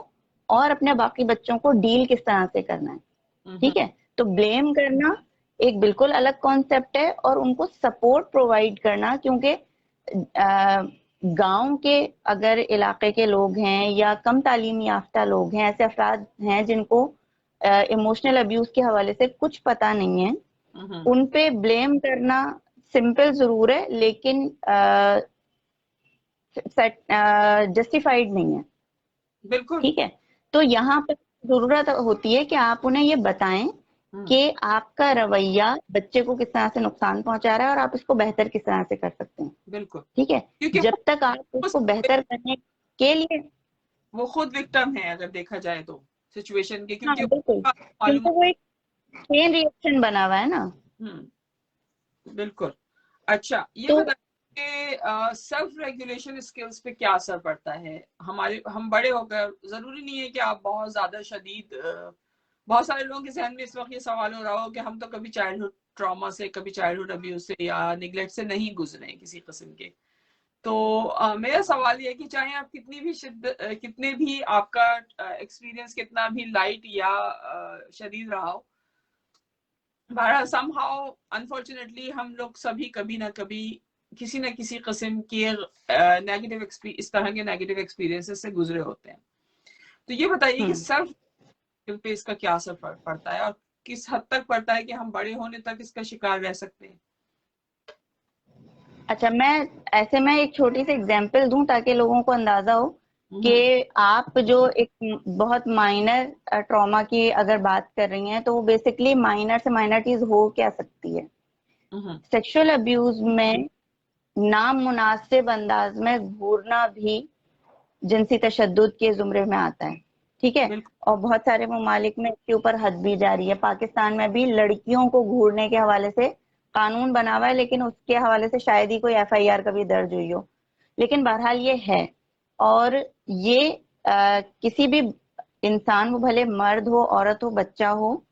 और अपने बाकी बच्चों को डील किस तरह से करना है। ठीक है, तो ब्लेम करना एक बिल्कुल अलग कॉन्सेप्ट है, और उनको सपोर्ट प्रोवाइड करना, क्योंकि गांव के अगर इलाके के लोग हैं या कम तालीम याफ्ता लोग हैं, ऐसे अफराद हैं जिनको इमोशनल अब्यूज के हवाले से कुछ पता नहीं है, उन पे ब्लेम करना सिंपल जरूर है लेकिन जस्टिफाइड नहीं है। बिल्कुल, ठीक है, तो यहाँ पर जरूरत होती है कि आप उन्हें ये बताएं कि आपका रवैया बच्चे को किस तरह से नुकसान पहुंचा रहा है और आप इसको बेहतर किस तरह से कर सकते हैं। बिल्कुल, ठीक है, जब तक आप उसको बेहतर करने के लिए, वो खुद विक्टिम है अगर देखा जाए तो सिचुएशन के, हाँ बिल्कुल, क्योंकि वो एक चेन रिएक्शन बना हुआ है ना। बिल्कुल। अच्छा, ये तो बताइए सेल्फ रेगुलेशन स्किल्स पे क्या असर पड़ता है हम बड़े होकर? जरूरी नहीं है कि आप बहुत ज्यादा शदीद, बहुत सारे लोगों के जहन में इस वक्त ये सवाल हो रहा हो कि हम तो कभी चाइल्डहुड ट्रॉमा से, कभी चाइल्डहुड अब्यूज से या निगलेक्ट से नहीं गुजरे किसी किस्म के। तो मेरा सवाल ये है कि चाहे आप कितने भी आपका एक्सपीरियंस कितना भी लाइट या शदीद रहा हो, बहरहाल समहाउ अनफॉर्चुनेटली हम लोग सभी कभी ना कभी किसी न किसी किस्म के नेगेटिव इस तरह के नेगेटिव एक्सपीरियंसेस से गुजरे होते हैं। तो ये बताइए कि सेल्फ पे इसका क्या असर पड़ता है और किस हद तक पड़ता है कि हम बड़े होने तक इसका शिकार रह सकते हैं? अच्छा, मैं एक छोटी सी एग्जांपल दूं ताकि लोगों को अंदाजा हो कि आप जो एक बहुत माइनर ट्रॉमा की अगर बात कर रही हैं, तो वो बेसिकली माइनर से माइनर चीज हो क्या सकती है। सेक्सुअल अब्यूज में नामुनासिब अंदाज में घूरना भी जिनसी तशद्दुद के जुमरे में आता है। ठीक है, और बहुत सारे ममालिक में इसके ऊपर हद भी जारी है। पाकिस्तान में भी लड़कियों को घूरने के हवाले से कानून बना हुआ है, लेकिन उसके हवाले से शायद ही कोई FIR कभी दर्ज हुई हो, लेकिन बहरहाल ये है। और ये किसी भी इंसान, वो भले मर्द हो, औरत हो, बच्चा हो,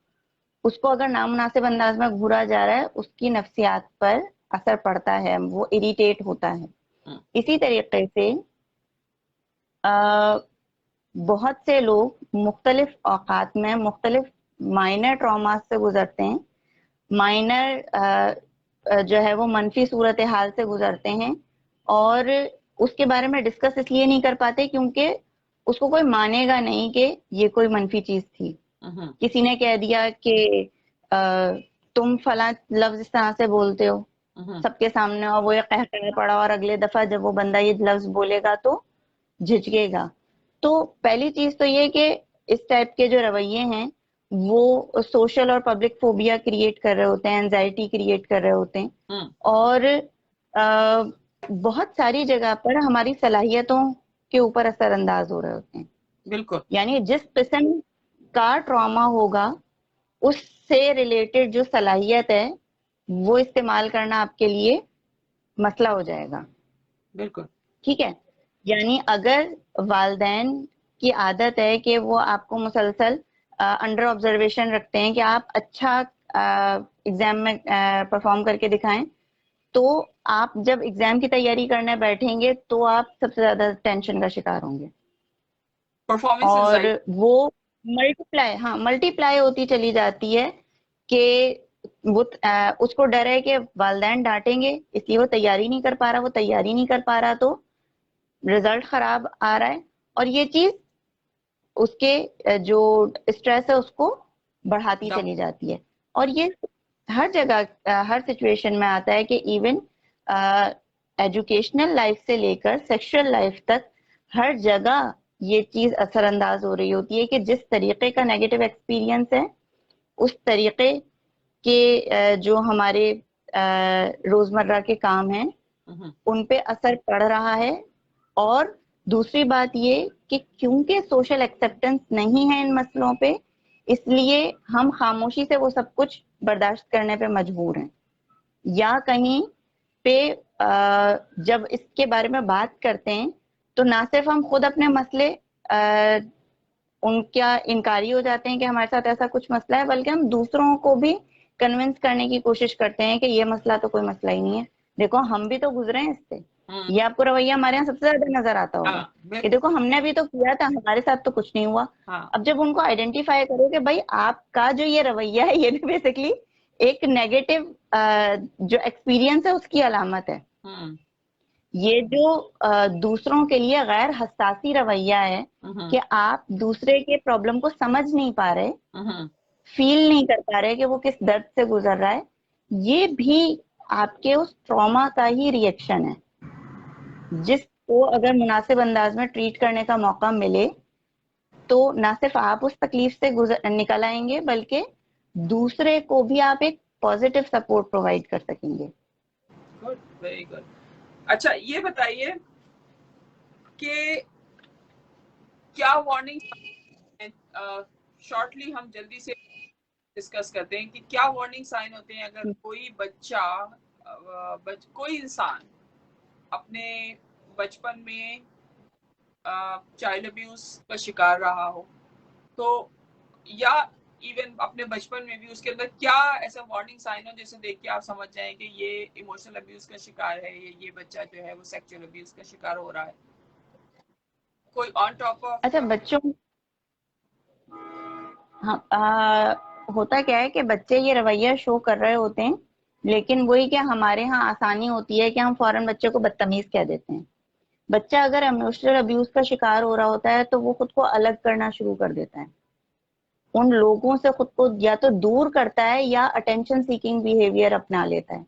उसको अगर नामुनासिब अंदाज में घूरा जा रहा है, उसकी नफ्सियात पर असर पड़ता है, वो इरिटेट होता है। इसी तरीके से बहुत से लोग मुख्तलिफ औकात में मुख्तलिफ माइनर ट्रॉमा से गुजरते हैं, माइनर जो है वो मनफी सूरत हाल से गुजरते हैं, और उसके बारे में डिस्कस इसलिए नहीं कर पाते क्योंकि उसको कोई मानेगा नहीं कि ये कोई मनफी चीज थी। किसी ने कह दिया कि तुम फला लफ्ज इस तरह से बोलते हो सबके सामने, और वो ये कह पड़ा, और अगले दफा जब वो बंदा ये लफ्ज बोलेगा तो झिझकेगा। तो पहली चीज तो ये कि इस टाइप के जो रवैये हैं वो सोशल और पब्लिक फोबिया क्रिएट कर रहे होते हैं, एंजाइटी क्रिएट कर रहे होते हैं, और बहुत सारी जगह पर हमारी सलाहियतों के ऊपर असरअंदाज हो रहे होते हैं। बिल्कुल, यानी जिस किस्म का ट्रॉमा होगा उससे रिलेटेड जो सलाहियत है वो इस्तेमाल करना आपके लिए मसला हो जाएगा। बिल्कुल, ठीक है, यानी अगर वालिदैन की आदत है कि वो आपको मुसलसल अंडर ऑब्जर्वेशन रखते हैं कि आप अच्छा एग्जाम में परफॉर्म करके दिखाएं, तो आप जब एग्जाम की तैयारी करने बैठेंगे तो आप सबसे ज्यादा टेंशन का शिकार होंगे परफॉर्मेंस और एंजाइटी। वो मल्टीप्लाई होती चली जाती है कि वो उसको डर है कि वालिदैन डांटेंगे, इसलिए वो तैयारी नहीं कर पा रहा, वो तैयारी नहीं कर पा रहा तो रिजल्ट खराब आ रहा है, और ये चीज उसके जो स्ट्रेस है उसको बढ़ाती दम। चली जाती है। और ये हर जगह हर सिचुएशन में आता है कि इवन एजुकेशनल लाइफ से लेकर सेक्सुअल लाइफ तक हर जगह ये चीज असरअंदाज हो रही होती है कि जिस तरीके का नेगेटिव एक्सपीरियंस है उस तरीके के जो हमारे रोजमर्रा के काम हैं उन पे असर पड़ रहा है। और दूसरी बात ये कि क्योंकि सोशल एक्सेप्टेंस नहीं है इन मसलों पे, इसलिए हम खामोशी से वो सब कुछ बर्दाश्त करने पे मजबूर हैं, या कहीं पे जब इसके बारे में बात करते हैं तो ना सिर्फ हम खुद अपने मसले उनका इनकारी हो जाते हैं कि हमारे साथ ऐसा कुछ मसला है, बल्कि हम दूसरों को भी कन्विंस करने की कोशिश करते हैं कि ये मसला तो कोई मसला ही नहीं है, देखो हम भी तो गुजरे हैं इससे। ये आपको रवैया हमारे यहाँ सबसे ज्यादा नजर आता होगा कि देखो हमने भी तो किया था, हमारे साथ तो कुछ नहीं हुआ। अब जब उनको आइडेंटिफाई करो कि भाई आपका जो ये रवैया है ये भी बेसिकली एक नेगेटिव जो एक्सपीरियंस है उसकी अलामत है। ये जो दूसरों के लिए गैर हसासी रवैया है कि आप दूसरे के प्रॉब्लम को समझ नहीं पा रहे, फील नहीं कर पा रहे कि वो किस दर्द से गुजर रहा है, ये भी आपके उस ट्रॉमा का ही रिएक्शन है, जिसको अगर मुनासिब अंदाज में ट्रीट करने का मौका मिले तो ना सिर्फ आप उस तकलीफ से निकल आएंगे बल्कि दूसरे को भी आप एक पॉजिटिव सपोर्ट प्रोवाइड कर सकेंगे। Good, very good. अच्छा ये बताइए कि क्या वार्निंग, शॉर्टली हम जल्दी से डिस्कस करते हैं कि क्या वार्निंग साइन होते हैं अगर कोई बच्चा कोई इंसान अपने बचपन में चाइल्ड अब्यूज का शिकार रहा हो, तो या इवन अपने बचपन में भी उसके अंदर क्या ऐसा वार्निंग साइन हो जैसे देख के आप समझ जाएं कि ये इमोशनल अब्यूज का शिकार है, ये बच्चा जो है वो सेक्सुअल अब्यूज का शिकार हो रहा है, कोई ऑन टॉप ऑफ। अच्छा बच्चों, हाँ होता क्या है कि बच्चे ये रवैया शो कर रहे होते हैं, लेकिन वही क्या हमारे यहाँ आसानी होती है कि हम फौरन बच्चे को बदतमीज कह देते हैं। बच्चा अगर इमोशनल अब्यूज का शिकार हो रहा होता है तो वो खुद को अलग करना शुरू कर देता है, उन लोगों से खुद को या तो दूर करता है या अटेंशन सीकिंग बिहेवियर अपना लेता है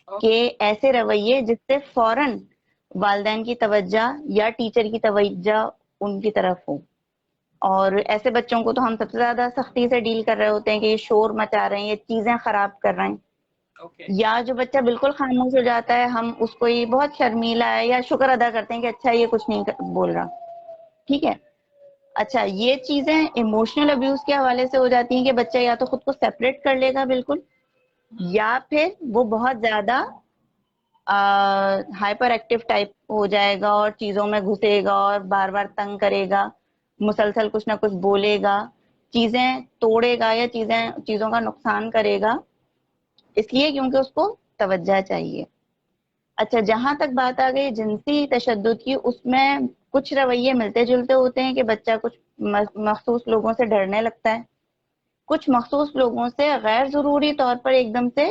कि ऐसे रवैये जिससे फौरन वालिदैन की तवज्जो या टीचर की तवज्जो उनकी तरफ हो। और ऐसे बच्चों को तो हम सबसे ज्यादा सख्ती से डील कर रहे होते हैं कि ये शोर मचा रहे हैं, ये चीजें खराब कर रहे हैं। या जो बच्चा बिल्कुल खामोश हो जाता है, हम उसको ये बहुत शर्मीला है या शुक्र अदा करते हैं कि अच्छा ये कुछ नहीं बोल रहा, ठीक है। अच्छा ये चीजें इमोशनल अब्यूज के हवाले से हो जाती हैं कि बच्चा या तो खुद को सेपरेट कर लेगा बिल्कुल, या फिर वो बहुत ज्यादा हाइपर एक्टिव टाइप हो जाएगा और चीजों में घुसेगा और बार बार तंग करेगा, मुसलसल कुछ ना कुछ बोलेगा, चीजें तोड़ेगा या चीजों का नुकसान करेगा, इसलिए क्योंकि उसको तवज्जो चाहिए। अच्छा जहां तक बात आ गई जिनसी तशद्दुद की, उसमें कुछ रवैये मिलते जुलते होते हैं कि बच्चा कुछ मखसूस लोगों से डरने लगता है, कुछ मखसूस लोगों से गैर जरूरी तौर पर एकदम से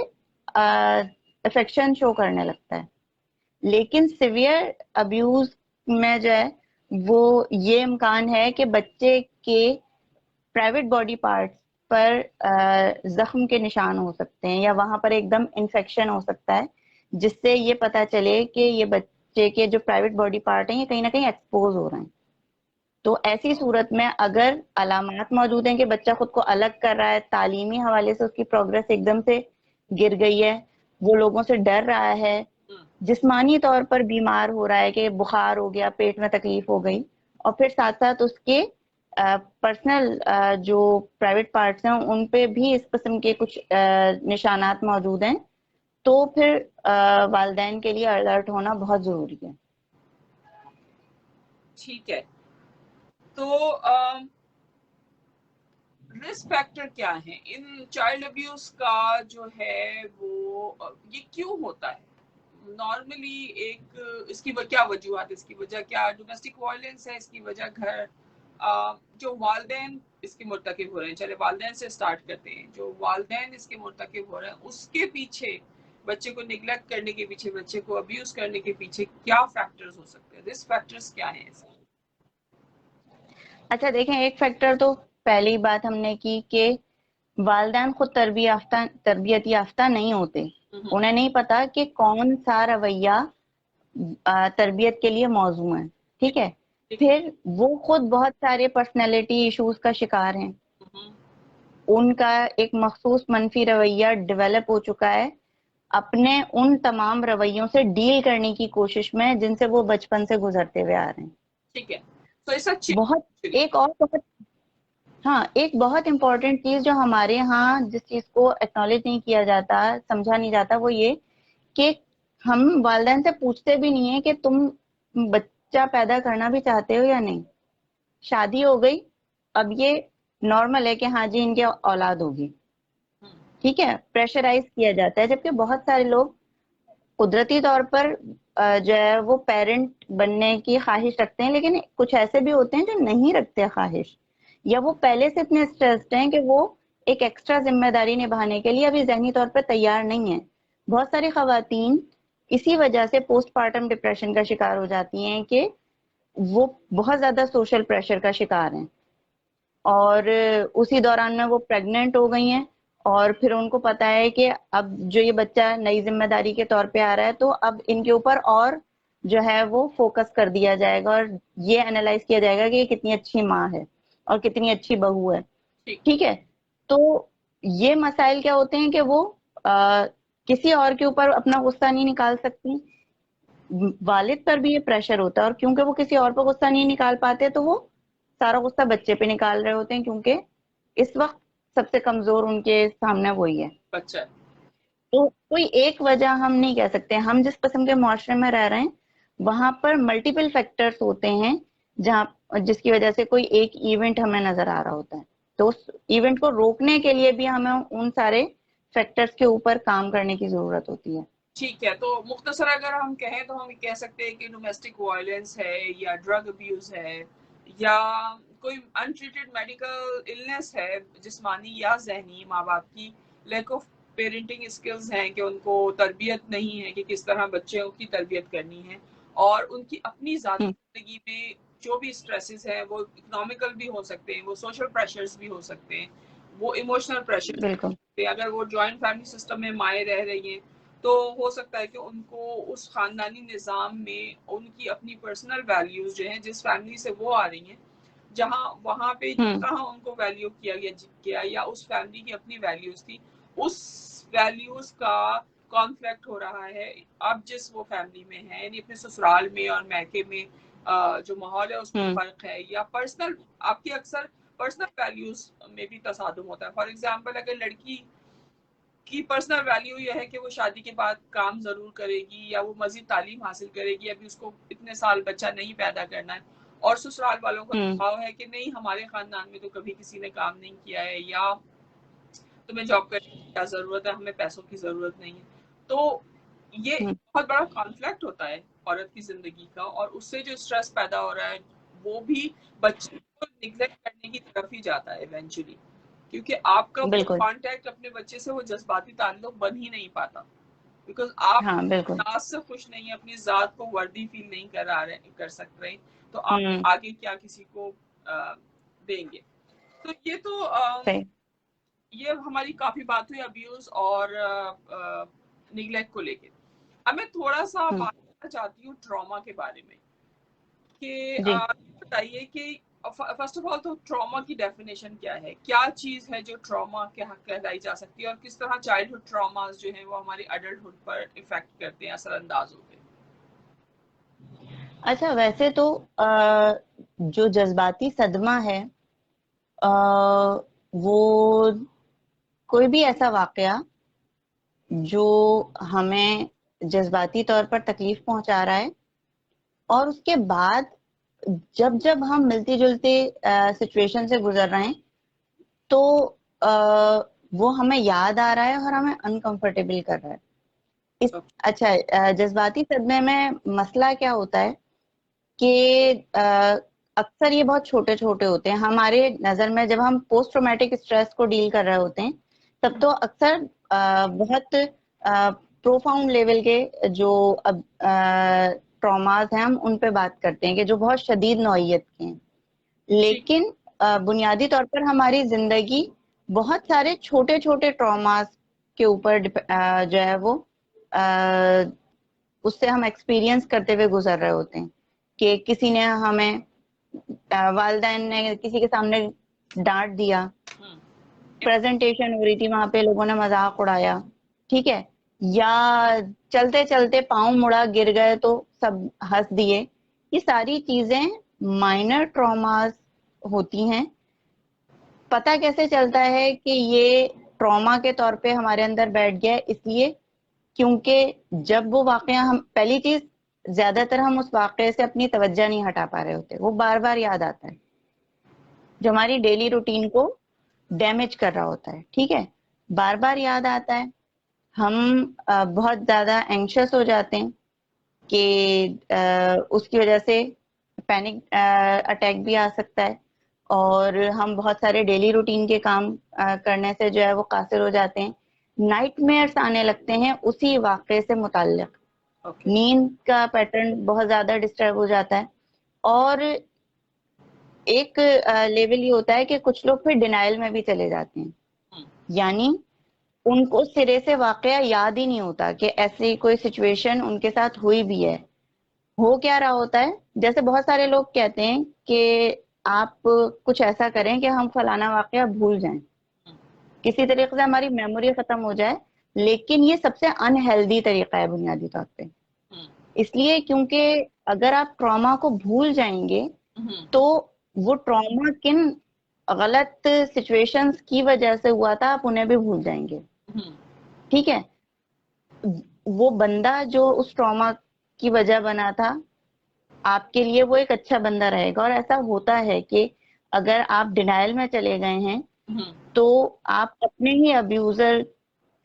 अफेक्शन शो करने लगता है। लेकिन सिवियर अब्यूज में जो है वो ये इम्कान है कि बच्चे के प्राइवेट बॉडी पार्ट्स पर जख्म के निशान हो सकते हैं या वहां पर एकदम इन्फेक्शन हो सकता है, जिससे ये पता चले कि ये बच्चे के जो प्राइवेट बॉडी पार्ट हैं ये कहीं ना कहीं एक्सपोज हो रहे हैं। तो ऐसी सूरत में अगर अलामात मौजूद हैं कि बच्चा खुद को अलग कर रहा है, तालीमी हवाले से उसकी प्रोग्रेस एकदम से गिर गई है, वो लोगों से डर रहा है, जिस्मानी तौर पर बीमार हो रहा है कि बुखार हो गया, पेट में तकलीफ हो गई, और फिर साथ साथ उसके पर्सनल जो प्राइवेट पार्ट्स हैं उन पे भी इस किस्म के कुछ निशानात मौजूद हैं, तो फिर वालिदैन के लिए अलर्ट होना बहुत जरूरी है। ठीक है, तो रिस्क फैक्टर क्या है इन चाइल्ड अब्यूज का जो है वो ये क्यों होता है नॉर्मली एक इसकी क्या वजूहत है इसकी वजह क्या डोमेस्टिक वायलेंस है इसकी वजह घर जो वालदेन इसके मुर्तकिब हो रहे हैं चले वालदेन से स्टार्ट करते हैं जो वालदेन इसके मुर्तकिब हो रहे हैं उसके पीछे बच्चे को निगलेक्ट करने के पीछे बच्चे को अब्यूज करने के पीछे क्या फैक्टर्स हो सकते हैं रिस्क फैक्टर्स क्या हैं इसके अच्छा देखें, एक फैक्टर तो पहली बात हमने की कि वालिदैन खुद तरबियत याफ्ता नहीं होते, उन्हें नहीं पता कि कौन सा रवैया तरबियत के लिए मौजू है, ठीक है। फिर वो खुद बहुत सारे पर्सनैलिटी इश्यूज का शिकार हैं, उनका एक मखसूस मनफी रवैया डेवलप हो चुका है अपने उन तमाम रवैयों से डील करने की कोशिश में जिनसे वो बचपन से गुजरते हुए आ रहे हैं। ठीक है तो ऐसा बहुत एक और बहुत हाँ, एक बहुत इंपॉर्टेंट चीज जो हमारे यहाँ जिस चीज को एक्नॉलेज नहीं किया जाता, समझा नहीं जाता, वो ये कि हम वालिदैन से पूछते भी नहीं है कि तुम बच्चा पैदा करना भी चाहते हो या नहीं। शादी हो गई, अब ये नॉर्मल है कि हाँ जी इनके औलाद होगी, ठीक है, प्रेशराइज किया जाता है। जबकि बहुत सारे लोग कुदरती तौर पर जो है वो पेरेंट बनने की ख्वाहिश रखते हैं, लेकिन कुछ ऐसे भी होते हैं जो नहीं रखते ख्वाहिश, या वो पहले से इतने स्ट्रेस्ड हैं कि वो एक एक्स्ट्रा जिम्मेदारी निभाने के लिए अभी ज़हनी तौर पर तैयार नहीं है। बहुत सारी खवातीन इसी वजह से पोस्टपार्टम डिप्रेशन का शिकार हो जाती हैं कि वो बहुत ज्यादा सोशल प्रेशर का शिकार हैं और उसी दौरान में वो प्रेग्नेंट हो गई हैं और फिर उनको पता है कि अब जो ये बच्चा नई जिम्मेदारी के तौर पे आ रहा है तो अब इनके ऊपर और जो है वो फोकस कर दिया जाएगा और ये एनालाइज किया जाएगा कि ये कितनी अच्छी माँ है और कितनी अच्छी बहू है, ठीक है। तो ये मसाइल क्या होते हैं कि वो किसी और के ऊपर अपना गुस्सा नहीं निकाल सकती, वालिद पर भी ये प्रेशर होता है और क्योंकि वो किसी और पर गुस्सा नहीं निकाल पाते तो वो सारा गुस्सा बच्चे पे निकाल रहे होते हैं, क्योंकि इस वक्त सबसे कमजोर उनके सामने वही है बच्चा। तो कोई एक वजह हम नहीं कह सकते। हम जिस किस्म के मुआशरे में रह रहे हैं वहां पर मल्टीपल फैक्टर्स होते हैं जहाँ जिसकी वजह से कोई एक इवेंट हमें नजर आ रहा होता है, तो उस इवेंट को रोकने के लिए भी हमें उन सारे फैक्टर्स के ऊपर काम करने की जरूरत होती है। ठीक है, तो मुख्तसर अगर हम कहें तो हम कह सकते हैं कि डोमेस्टिक वायलेंस है या ड्रग अब्यूज है या कोई अनट्रीटेड मेडिकल इलनेस है जिस्मानी या जहनी, माँ बाप की लैक ऑफ पेरेंटिंग स्किल्स हैं कि उनको तरबियत नहीं है कि किस तरह बच्चों की तरबियत करनी है और उनकी अपनी ज़ाती ज़िंदगी में जो भी स्ट्रेसेस हैं वो इकोनॉमिकल भी हो सकते हैं, वो सोशल प्रेशर्स भी हो सकते हैं, वो इमोशनल प्रेशर्स बिल्कुल। अगर वो जॉइंट फैमिली सिस्टम में माए रह रही हैं तो हो सकता है कि उनको उस खानदानी निज़ाम में उनकी अपनी पर्सनल वैल्यूज जो हैं जिस फैमिली से वो आ रही हैं जहाँ वहाँ पे कहाँ उनको वैल्यू किया या उस फैमिली की अपनी वैल्यूज थी उस वैल्यूज का कॉन्फ्लिक्ट हो रहा है अब जिस वो फैमिली में है, यानी अपने ससुराल में और मैके में जो माहौल है उसमें फर्क है या पर्सनल आपकी अक्सर पर्सनल वैल्यूज में भी तसादुम होता है। फॉर एग्जाम्पल अगर लड़की की पर्सनल वैल्यू यह है कि वो शादी के बाद काम जरूर करेगी या वो मजीद तालीम हासिल करेगी, अभी उसको इतने साल बच्चा नहीं पैदा करना है और ससुराल वालों का दबाव है कि नहीं हमारे खानदान में तो कभी किसी ने काम नहीं किया है या तुम्हें जॉब करने की क्या जरूरत है, हमें पैसों की जरूरत नहीं है। तो ये बहुत बड़ा कॉन्फ्लिक्ट होता है औरत की जिंदगी का और उससे जो स्ट्रेस पैदा हो रहा है वो भी बच्चे को निग्लेक्ट करने की तरफ ही जाता है इवेंचुअली, क्योंकि आपका वो कांटेक्ट अपने बच्चे से वो जज्बाती ताल्लुक बन ही नहीं पाता बिकॉज आप जात से खुश नहीं है, अपनी जात को वर्दी फील नहीं कर सकते हैं, तो आप आगे क्या किसी को देंगे। तो ये तो ये हमारी काफी बात हुई अब्यूज और निगलेक्ट को लेके। अब मैं थोड़ा सा बात करना चाहती हूँ ट्रॉमा के बारे में कि बताइए कि फर्स्ट ऑफ ऑल तो ट्रॉमा की डेफिनेशन क्या है, क्या चीज है जो ट्रॉमा कहलाई जा सकती है और किस तरह चाइल्डहुड ट्रॉमास जो है वो हमारी एडल्टहुड पर इफेक्ट करते हैं, असरअंदाज होते हैं। अच्छा, वैसे तो जो जज्बाती सदमा है वो कोई भी ऐसा वाकया जो हमें जज्बाती तौर पर तकलीफ पहुंचा रहा है और उसके बाद जब जब हम मिलती जुलती सिचुएशन से गुजर रहे हैं तो वो हमें याद आ रहा है और हमें अनकंफर्टेबल कर रहा है। अच्छा, जज्बाती सदमे में मसला क्या होता है कि अक्सर ये बहुत छोटे छोटे होते हैं हमारे नजर में। जब हम पोस्ट ट्रॉमेटिक स्ट्रेस को डील कर रहे होते हैं तब तो अक्सर बहुत प्रोफाउंड लेवल के जो अब ट्रॉमास हैं हम उन पे बात करते हैं कि जो बहुत शदीद नौइयत के हैं। लेकिन बुनियादी तौर पर हमारी जिंदगी बहुत सारे छोटे छोटे ट्रॉमास के ऊपर जो है वो उससे हम एक्सपीरियंस करते हुए गुजर रहे होते हैं कि किसी ने हमें वालिदैन ने किसी के सामने डांट दिया, प्रेजेंटेशन हो रही थी वहां पे लोगों ने मजाक उड़ाया, ठीक है, या चलते चलते पाँव मुड़ा गिर गए तो सब हंस दिए। ये सारी चीजें माइनर ट्रॉमास होती हैं। पता कैसे चलता है कि ये ट्रॉमा के तौर पे हमारे अंदर बैठ गया है? इसलिए क्योंकि जब वो वाकया हम पहली चीज ज्यादातर हम उस वाकये से अपनी तवज्जो नहीं हटा पा रहे होते, वो बार बार याद आता है जो हमारी डेली रूटीन को डैमेज कर रहा होता है, ठीक है, बार बार याद आता है। हम बहुत ज्यादा एंग्शियस हो जाते हैं कि उसकी वजह से पैनिक अटैक भी आ सकता है और हम बहुत सारे डेली रूटीन के काम करने से जो है वो कासिर हो जाते हैं। नाइटमेयर्स आने लगते हैं उसी वाकये से मुताल्लिक। नींद का पैटर्न बहुत ज्यादा डिस्टर्ब हो जाता है और एक लेवल ये होता है कि कुछ लोग फिर डिनाइल में भी चले जाते हैं, यानी उनको सिरे से वाकया याद ही नहीं होता कि ऐसी कोई सिचुएशन उनके साथ हुई भी है। हो क्या रहा होता है, जैसे बहुत सारे लोग कहते हैं कि आप कुछ ऐसा करें कि हम फलाना वाकया भूल जाएं, किसी तरीके से हमारी मेमोरी खत्म हो जाए, लेकिन ये सबसे अनहेल्दी तरीका है बुनियादी तौर पे। इसलिए क्योंकि अगर आप ट्रॉमा को भूल जाएंगे तो वो ट्रॉमा किन गलत सिचुएशंस की वजह से हुआ था आप उन्हें भी भूल जाएंगे, ठीक है। वो बंदा जो उस ट्रॉमा की वजह बना था आपके लिए वो एक अच्छा बंदा रहेगा। और ऐसा होता है कि अगर आप डिनाइल में चले गए हैं तो आप अपने ही अब्यूजर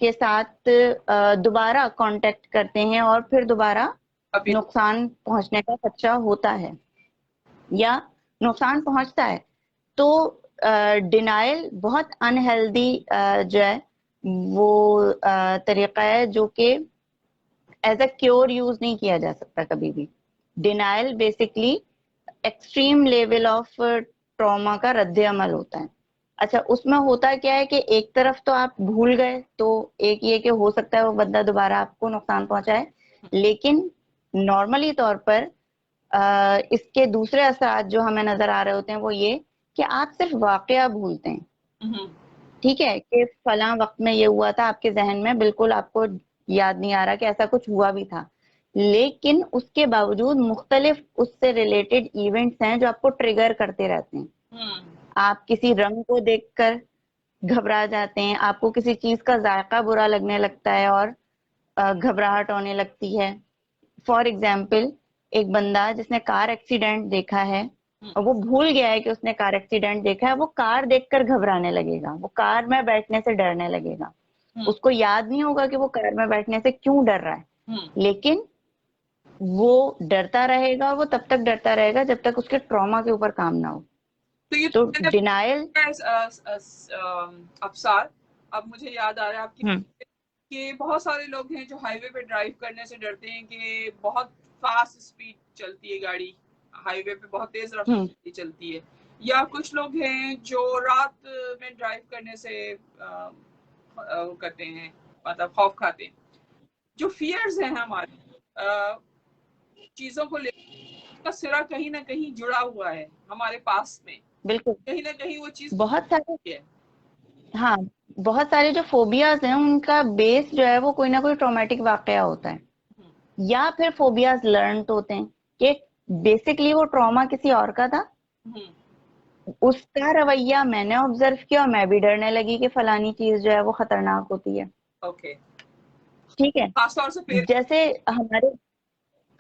के साथ दोबारा कांटेक्ट करते हैं और फिर दोबारा नुकसान पहुंचने का खदशा होता है या नुकसान पहुंचता है। तो डिनाइल बहुत अनहेल्दी जो है वो तरीका है जो कि एज अ क्योर यूज नहीं किया जा सकता कभी भी। Denial basically extreme level of trauma का रद्द अमल होता है। अच्छा, उसमें होता क्या है कि एक तरफ तो आप भूल गए तो एक ये कि हो सकता है वो बंदा दोबारा आपको नुकसान पहुंचाए, लेकिन नॉर्मली तौर पर इसके दूसरे असरात जो हमें नजर आ रहे होते हैं वो ये कि आप सिर्फ वाकया भूलते हैं, ठीक है, कि फला वक्त में ये हुआ था, आपके जहन में बिल्कुल आपको याद नहीं आ रहा कि ऐसा कुछ हुआ भी था, लेकिन उसके बावजूद मुख्तलिफ उससे रिलेटेड इवेंट्स हैं जो आपको ट्रिगर करते रहते हैं। आप किसी रंग को देखकर घबरा जाते हैं, आपको किसी चीज का जायका बुरा लगने लगता है और घबराहट होने लगती है। फॉर एग्जाम्पल, एक बंदा जिसने कार एक्सीडेंट देखा है और वो भूल गया है कि उसने कार एक्सीडेंट देखा है, वो कार देखकर घबराने लगेगा, वो कार में बैठने से डरने लगेगा। उसको याद नहीं होगा कि वो कार में बैठने से क्यों डर रहा है, लेकिन वो डरता रहेगा और वो तब तक डरता रहेगा जब तक उसके ट्रॉमा के ऊपर काम ना हो। तो डिनाइल अफसार, अब मुझे याद आ रहा है आपकी कि बहुत सारे लोग हैं जो हाईवे पे ड्राइव करने से डरते हैं कि बहुत फास्ट स्पीड चलती है गाड़ी, हाईवे पे बहुत तेज रफ्तार चलती है, या कुछ लोग हैं जो रात में ड्राइव करने से करते हैं, मतलब खौफ खाते हैं। जो फियर्स हैं हमारे चीजों को लेकर का सिरा कहीं ना कहीं जुड़ा हुआ है हमारे पास में, बिल्कुल कहीं ना कहीं वो चीज बहुत सारे, हाँ, बहुत सारे जो फोबियाज हैं उनका बेस जो है वो कोई ना कोई ट्रॉमेटिक वाकया होता है, या फिर फोबियाज लर्न होते हैं कि बेसिकली वो ट्रॉमा किसी और का था, उसका रवैया मैंने ऑब्जर्व किया और मैं भी डरने लगी कि फलानी चीज जो है वो खतरनाक होती है। ओके, ठीक है, खासतौर से जैसे हमारे,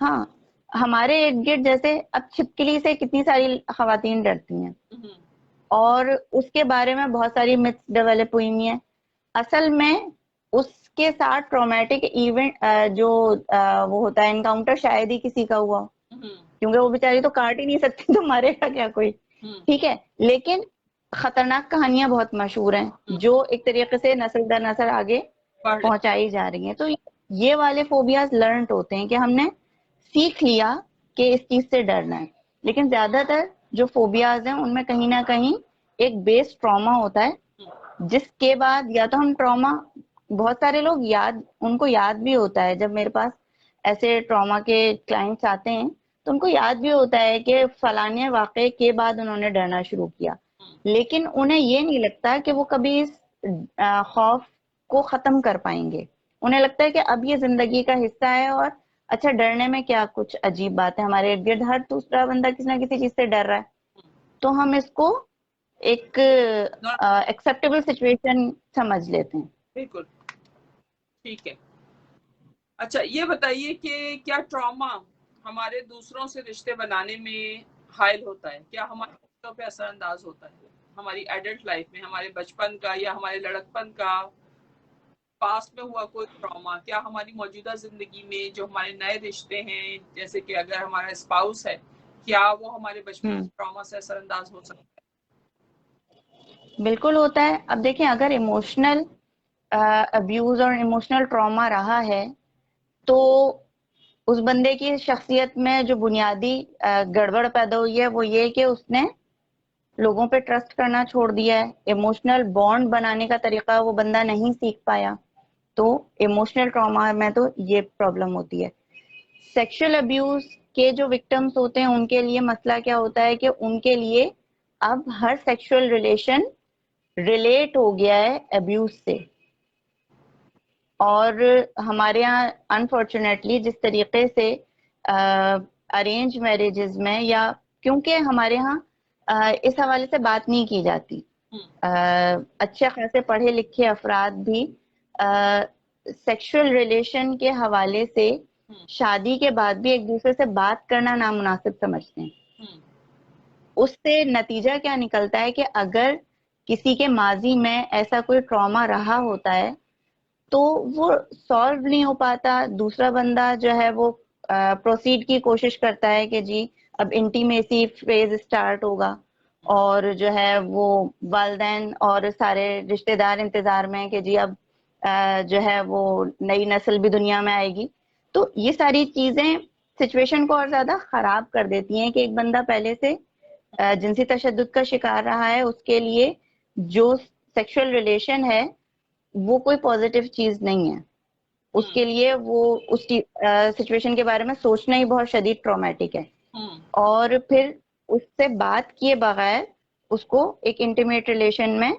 हाँ, हमारे इर्द गिर्द जैसे अब छिपकली से कितनी सारी खवातीन डरती हैं, और उसके बारे में बहुत सारी मिथ्स डेवलप हुई हुई हैं। असल में उसके साथ ट्रॉमेटिक इवेंट जो वो होता है एनकाउंटर शायद ही किसी का हुआ हो, क्योंकि वो बेचारी तो काट ही नहीं सकती, तो मारेगा क्या कोई। ठीक है, लेकिन खतरनाक कहानियां बहुत मशहूर हैं जो एक तरीके से नस्ल दर नस्ल आगे पहुंचाई जा रही हैं। तो ये वाले फोबियाज लर्नड होते हैं कि हमने सीख लिया कि इस चीज से डरना है। लेकिन ज्यादातर जो फोबियाज हैं उनमें कहीं ना कहीं एक बेस ट्रॉमा होता है, जिसके बाद या तो हम ट्रॉमा, बहुत सारे लोग उनको याद भी होता है, जब मेरे पास ऐसे ट्रॉमा के क्लाइंट्स आते हैं तो उनको याद भी होता है कि फलाने वाकये के बाद उन्होंने डरना शुरू किया, लेकिन उन्हें ये नहीं लगता कि वो कभी इस खौफ को खत्म कर पाएंगे। उन्हें लगता है कि अब ये जिंदगी का हिस्सा है, और अच्छा डरने में क्या कुछ अजीब बात है, हमारे इर्द गिर्द हर दूसरा बंदा किसी ना किसी चीज से डर रहा है, तो हम इसको एक एक्सेप्टेबल सिचुएशन समझ लेते हैं। बिल्कुल ठीक है। अच्छा ये बताइए कि क्या ट्रॉमा हमारे दूसरों से रिश्ते बनाने में हायल होता है? क्या हमारे रिश्तों पे असरअंदाज होता है? हमारी एडल्ट लाइफ में, हमारे बचपन का या हमारे लड़कपन का पास्ट में हुआ कोई ट्रॉमा, क्या हमारी मौजूदा जिंदगी में जो हमारे नए रिश्ते हैं, जैसे कि अगर हमारा स्पाउस है, क्या वो हमारे बचपन के ट्रॉमा से असरअंदाज हो सकता है? बिल्कुल होता है। अब देखें, अगर इमोशनल अब्यूज और इमोशनल ट्रॉमा रहा है तो उस बंदे की शख्सियत में जो बुनियादी गड़बड़ पैदा हुई है वो ये कि उसने लोगों पे ट्रस्ट करना छोड़ दिया है, इमोशनल बॉन्ड बनाने का तरीका वो बंदा नहीं सीख पाया। तो इमोशनल ट्रॉमा में तो ये प्रॉब्लम होती है। सेक्सुअल अब्यूज के जो विक्टिम्स होते हैं उनके लिए मसला क्या होता है कि उनके लिए अब हर सेक्सुअल रिलेशन रिलेट हो गया है अब्यूज से। और हमारे यहाँ अनफॉर्चुनेटली जिस तरीके से अरेंज मैरिजेस में, या क्योंकि हमारे यहाँ इस हवाले से बात नहीं की जाती, अच्छे खासे पढ़े लिखे अफराद भी सेक्सुअल रिलेशन के हवाले से शादी के बाद भी एक दूसरे से बात करना नामुनासिब समझते हैं। उससे नतीजा क्या निकलता है कि अगर किसी के माजी में ऐसा कोई ट्रॉमा रहा होता है तो वो सॉल्व नहीं हो पाता। दूसरा बंदा जो है वो प्रोसीड की कोशिश करता है कि जी अब इंटीमेसी फेज स्टार्ट होगा, और जो है वो वालिदैन और सारे रिश्तेदार इंतजार में हैं कि जी अब जो है वो नई नस्ल भी दुनिया में आएगी। तो ये सारी चीजें सिचुएशन को और ज्यादा खराब कर देती हैं कि एक बंदा पहले से जिनसी तशद्दुद का शिकार रहा है, उसके लिए जो सेक्सुअल रिलेशन है वो कोई पॉजिटिव चीज नहीं है। उसके लिए वो उस सिचुएशन के बारे में सोचना ही बहुत शदीद ट्रॉमेटिक है। और फिर उससे बात किए बगैर उसको एक इंटीमेट रिलेशन में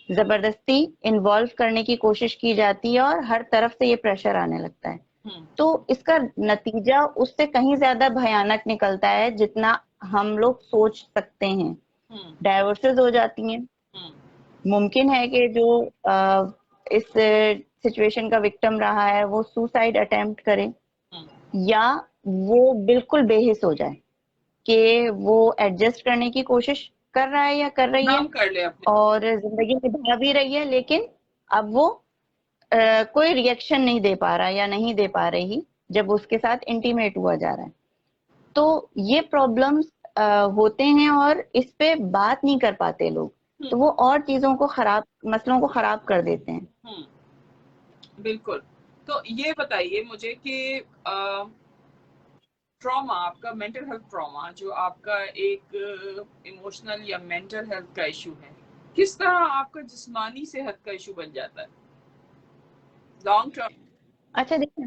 जबरदस्ती इन्वॉल्व करने की कोशिश की जाती है, और हर तरफ से ये प्रेशर आने लगता है। तो इसका नतीजा उससे कहीं ज्यादा भयानक निकलता है जितना हम लोग सोच सकते हैं। डाइवोर्सेस हो जाती हैं, मुमकिन है कि जो इस सिचुएशन का विक्टिम रहा है वो सुसाइड अटेम्प्ट करे, या वो बिल्कुल बेहिस हो जाए कि वो एडजस्ट करने की कोशिश कर रहा है या कर रही है कर ले और जिंदगी निभा भी रही है, लेकिन अब वो कोई रिएक्शन नहीं दे पा रहा या नहीं दे पा रही जब उसके साथ इंटीमेट हुआ जा रहा है। तो ये प्रॉब्लम्स होते हैं और इस पे बात नहीं कर पाते लोग, तो वो और चीजों को मसलों को खराब कर देते हैं। बिल्कुल। तो ये बताइए मुझे कि ट्रॉमा, आपका मेंटल हेल्थ ट्रॉमा जो आपका एक इमोशनल या मेंटल हेल्थ का इशू है, किस तरह आपका जिस्मानी सेहत का इशू बन जाता है लॉन्ग टर्म? अच्छा देखिए,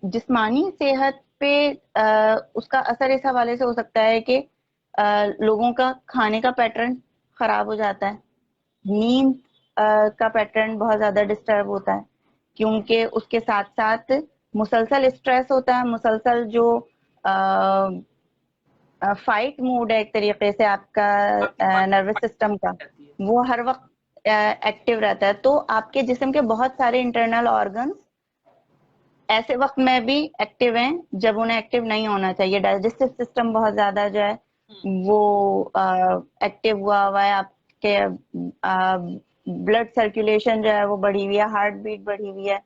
जिस्मानी सेहत पे उसका असर इस हवाले से हो सकता है कि लोगों का खाने का पैटर्न खराब हो जाता है, नींद का पैटर्न बहुत ज्यादा डिस्टर्ब होता है, क्योंकि उसके साथ साथ मुसलसल स्ट्रेस होता है, मुसलसल जो फाइट मोड है एक तरीके से आपका नर्वस सिस्टम का, वो हर वक्त एक्टिव रहता है। तो आपके जिस्म के बहुत सारे इंटरनल ऑर्गन्स ऐसे वक्त में भी एक्टिव हैं जब उन्हें एक्टिव नहीं होना चाहिए। डाइजेस्टिव सिस्टम बहुत ज्यादा जो है वो एक्टिव हुआ है, आपके ब्लड सर्कुलेशन जो है वो बढ़ी हुई है, हार्ट बीट बढ़ी हुई है,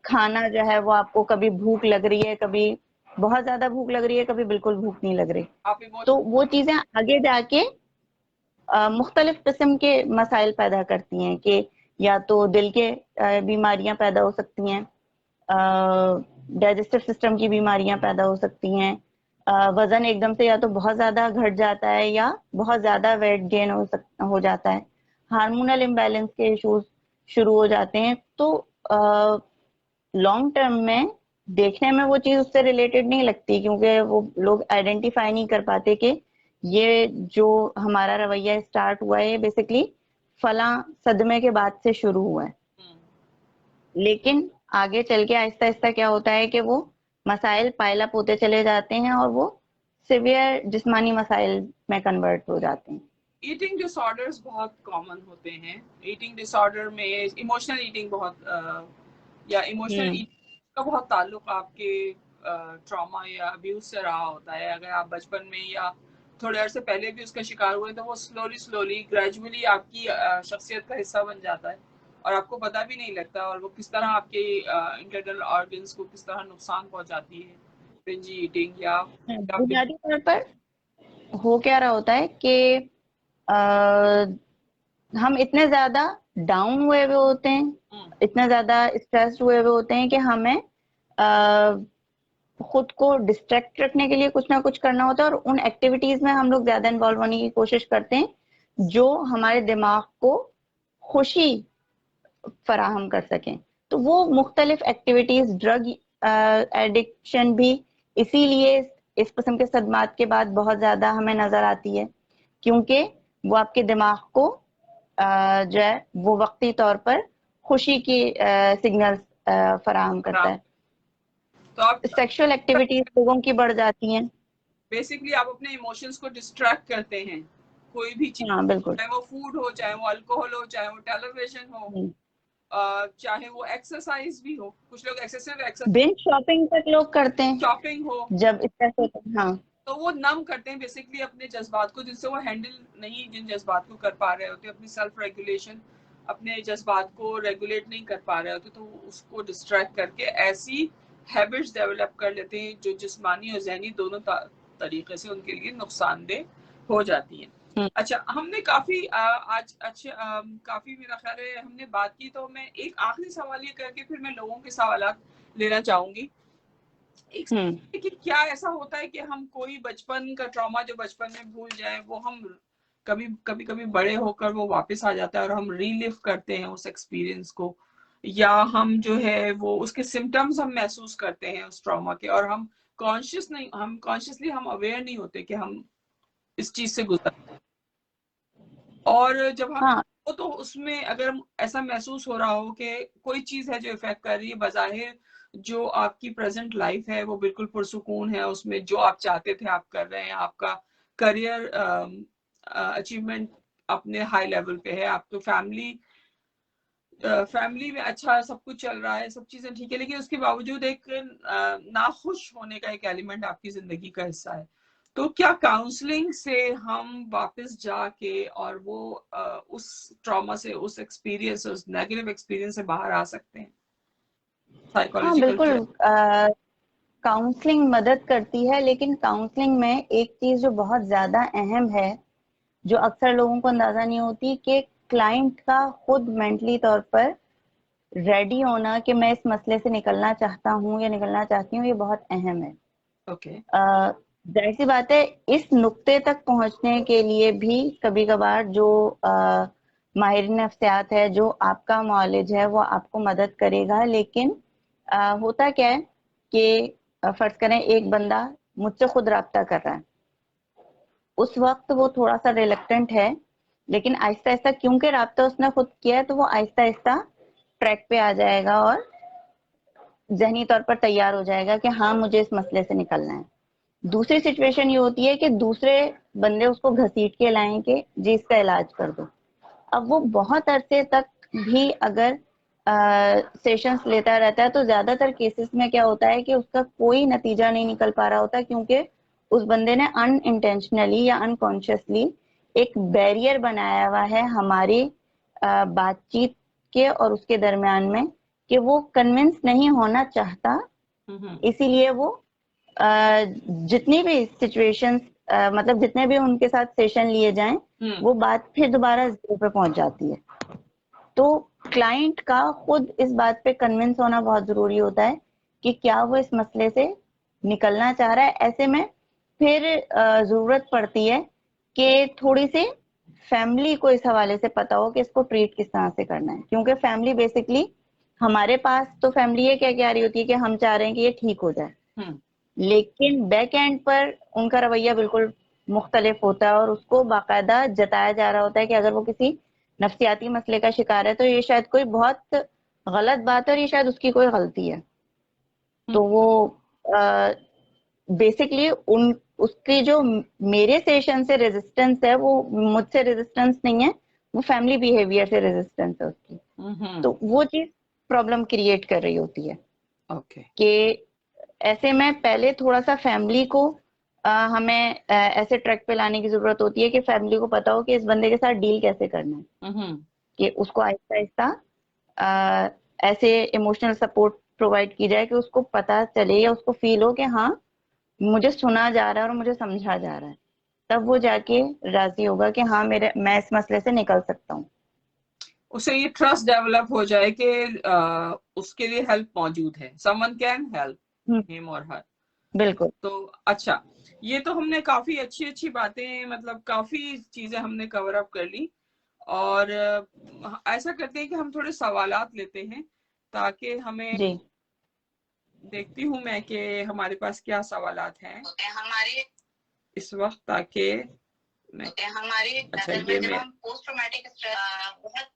खाना जो है वो आपको कभी भूख लग रही है, कभी बहुत ज्यादा भूख लग रही है, कभी बिल्कुल भूख नहीं लग रही। तो वो चीजें आगे जाके मुख्तलिफ किस्म के मसाइल पैदा करती हैं कि या तो दिल के बीमारियां पैदा हो सकती हैं, डाइजेस्टिव सिस्टम की बीमारियां पैदा हो सकती हैं, वजन एकदम से या तो बहुत ज्यादा घट जाता है या बहुत ज्यादा वेट गेन हो जाता है, हार्मोनल इम्बैलेंस के इश्यूज शुरू हो जाते हैं। तो लॉन्ग टर्म में देखने में वो चीज उससे रिलेटेड नहीं लगती, क्योंकि वो लोग आइडेंटिफाई नहीं कर पाते कि ये जो हमारा रवैया स्टार्ट हुआ है बेसिकली फला सदमे के बाद से शुरू हुआ है। लेकिन आगे चल के आहिस्ता आहिस्ता क्या होता है कि वो मसाइल पाइल अप होते चले जाते हैं और वो सिवियर जिस्मानी मसाइल में कन्वर्ट हो जाते हैं। ईटिंग डिसऑर्डर्स बहुत कॉमन होते हैं। ईटिंग डिसऑर्डर में इमोशनल ईटिंग बहुत या इमोशनल ईटिंग का बहुत ताल्लुक आपके ट्रॉमा या अब्यूज से रहा होता है। अगर आप बचपन में या थोड़े अर्से पहले भी उसका शिकार हुए तो वो स्लोली ग्रेजुअली आपकी शख्सियत का हिस्सा बन जाता है और आपको पता भी नहीं लगता, और वो किस तरह आपके इंटरनल ऑर्गन्स को किस तरह नुकसान पहुंचाती है बिंज ईटिंग। या बुनियादी तौर पर हो क्या रहा होता है कि हम इतने ज्यादा डाउन हुए हुए होते हैं, इतना ज्यादा स्ट्रेस्ड हुए हुए होते हैं कि हमें खुद को डिस्ट्रैक्ट रखने के लिए कुछ ना कुछ करना होता है और उन एक्टिविटीज में हम लोग ज्यादा इन्वॉल्व होने की कोशिश करते हैं जो हमारे दिमाग को खुशी फराहम कर सकें। तो वो मुख्तलिफ एक्टिविटीज, ड्रग एडिक्शन भी इसीलिए इस किस्म के सदमात के बाद बहुत ज्यादा हमें नजर आती है, क्योंकि वो आपके दिमाग को जो है वो वक्ती तौर पर खुशी की सिग्नल्स फराहम करता है। तो आप सेक्सुअल एक्टिविटीज लोगों की बढ़ जाती हैं। बेसिकली आप अपने इमोशंस को डिस्ट्रैक्ट करते हैं, कोई भी चीज, हाँ बिल्कुल, चाहे वो फूड हो, चाहे वो अल्कोहल हो, चाहे वो टेलीविजन हो, चाहे वो एक्सरसाइज भी हो। कुछ लोग एक्सेसिव एक्सरसाइज, बिंज शॉपिंग तक लोग करते हैं शॉपिंग हो, जब स्ट्रेस होता है। हाँ, तो वो नम करते हैं बेसिकली अपने जज्बात को, जिनसे वो हैंडल नहीं, जिन जज्बात को कर पा रहे होते, अपनी सेल्फ रेगुलेशन, अपने जज्बात को रेगुलेट नहीं कर पा रहे होते, तो उसको डिस्ट्रैक्ट करके ऐसी हैबिट्स डेवलप कर लेते हैं जो जिस्मानी और जहनी दोनों तरीके से उनके लिए नुकसानदेह हो जाती है। अच्छा, हमने काफी आज काफी मेरा ख्याल है हमने बात की, तो मैं एक आखिरी सवाल ये करके फिर मैं लोगों के सवाल लेना चाहूंगी। कि क्या ऐसा होता है कि हम कोई बचपन का ट्रॉमा जो बचपन में भूल जाए, वो हम कभी बड़े होकर वो वापस आ जाता है और हम रीलिव करते हैं उस एक्सपीरियंस को, या हम जो है वो उसके सिम्टम्स हम महसूस करते हैं उस ट्रॉमा के, और हम कॉन्शियसली हम अवेयर नहीं होते कि हम इस चीज से गुजर, और जब हम तो उसमें अगर ऐसा महसूस हो रहा हो कि कोई चीज है जो इफेक्ट कर रही है, बज़ाहिर जो आपकी प्रेजेंट लाइफ है वो बिल्कुल पुरसुकून है, उसमें जो आप चाहते थे आप कर रहे हैं, आपका करियर अचीवमेंट अपने हाई लेवल पे है, आपको फैमिली में अच्छा सब कुछ चल रहा है, सब चीजें ठीक है, लेकिन उसके बावजूद एक नाखुश होने का एक एलिमेंट आपकी जिंदगी का हिस्सा है। तो क्या काउंसलिंग से हम वापस जाके और वो उस ट्रॉमा से, उस एक्सपीरियंस, उस नेगेटिव एक्सपीरियंस से बाहर आ सकते हैं? हाँ बिल्कुल, काउंसलिंग मदद करती है, लेकिन काउंसलिंग में एक चीज जो बहुत ज्यादा अहम है, जो अक्सर लोगों को अंदाजा नहीं होती, कि क्लाइंट का खुद मेंटली तौर पर रेडी होना कि मैं इस मसले से निकलना चाहता हूँ या निकलना चाहती हूँ, ये बहुत अहम है। ओके, जाहिर सी बात है, इस नुक्ते तक पहुंचने के लिए भी कभी कभार जो माहिर नफ्सियात है, जो आपका मौलिज है, वो आपको मदद करेगा। लेकिन होता क्या है कि फर्ज करें एक बंदा मुझसे खुद राब्ता कर रहा है, उस वक्त वो थोड़ा सा रिलक्टेंट है, लेकिन आहिस्ता आहिस्ता क्योंकि राब्ता उसने खुद किया है, तो वो आहिस्ता आहिस्ता ट्रैक पे आ जाएगा और जहनी तौर पर तैयार हो जाएगा कि हाँ मुझे इस मसले से निकलना है। दूसरी सिचुएशन ये होती है कि दूसरे बंदे उसको घसीट के लाएं कि जी इसका इलाज कर दो। अब वो बहुत अरसे तक भी अगर सेशंस लेता रहता है, तो ज्यादातर केसेस में क्या होता है कि उसका कोई नतीजा नहीं निकल पा रहा होता, क्योंकि उस बंदे ने अनइंटेंशनली या अनकॉन्शियसली एक बैरियर बनाया हुआ है हमारी बातचीत के और उसके दरमियान में, कि वो कन्विंस नहीं होना चाहता, इसीलिए वो जितनी भी सिचुएशंस मतलब जितने भी उनके साथ सेशन लिए जाएं, वो बात फिर दोबारा जीरो पे पहुंच जाती है। तो क्लाइंट का खुद इस बात पे कन्विंस होना बहुत जरूरी होता है कि क्या वो इस मसले से निकलना चाह रहा है। ऐसे में फिर जरूरत पड़ती है कि थोड़ी सी फैमिली को इस हवाले से पता हो कि इसको ट्रीट किस तरह से करना है, क्योंकि फैमिली बेसिकली हमारे पास तो फैमिली ये क्या कह रही होती है कि हम चाह रहे हैं कि ये ठीक हो जाए, लेकिन बैक एंड पर उनका रवैया बिल्कुल मुख्तलिफ होता है और उसको बाकायदा जताया जा रहा होता है कि अगर वो किसी नफ्सियाती मसले का शिकार है तो ये शायद कोई बहुत गलत बात है और ये शायद उसकी कोई गलती है। तो वो बेसिकली उसकी जो मेरे सेशन से रेजिस्टेंस है वो मुझसे रेजिस्टेंस नहीं है, वो फैमिली बिहेवियर से रेजिस्टेंस है उसकी। तो वो चीज प्रॉब्लम क्रिएट कर रही होती है। कि ऐसे में पहले थोड़ा सा फैमिली को हमें ऐसे ट्रैक पे लाने की जरूरत होती है कि फैमिली को पता हो कि इस बंदे के साथ डील कैसे करना है, कि उसको आहिस्ता आहिस्ता ऐसे इमोशनल सपोर्ट प्रोवाइड की जाए कि उसको पता चले या उसको फील हो कि हाँ मुझे सुना जा रहा है और मुझे समझा जा रहा है, तब वो जाके राजी होगा कि हाँ मैं इस मसले से निकल सकता हूँ। उसे ये ट्रस्ट डेवलप हो जाए कि उसके लिए हेल्प मौजूद है, समवन कैन हेल्प हिम और हर। बिल्कुल। तो अच्छा, ये तो हमने काफी अच्छी अच्छी बातें, मतलब काफी चीजें हमने कवर अप कर ली। और ऐसा करते हैं कि हम थोड़े सवालात लेते हैं, ताकि हमें जी देखती हूँ मैं कि हमारे पास क्या सवालात हैं हमारे इस वक्त, ताकि मैं हमारे अच्छा ये मैं पोस्ट ट्रॉमेटिक बहुत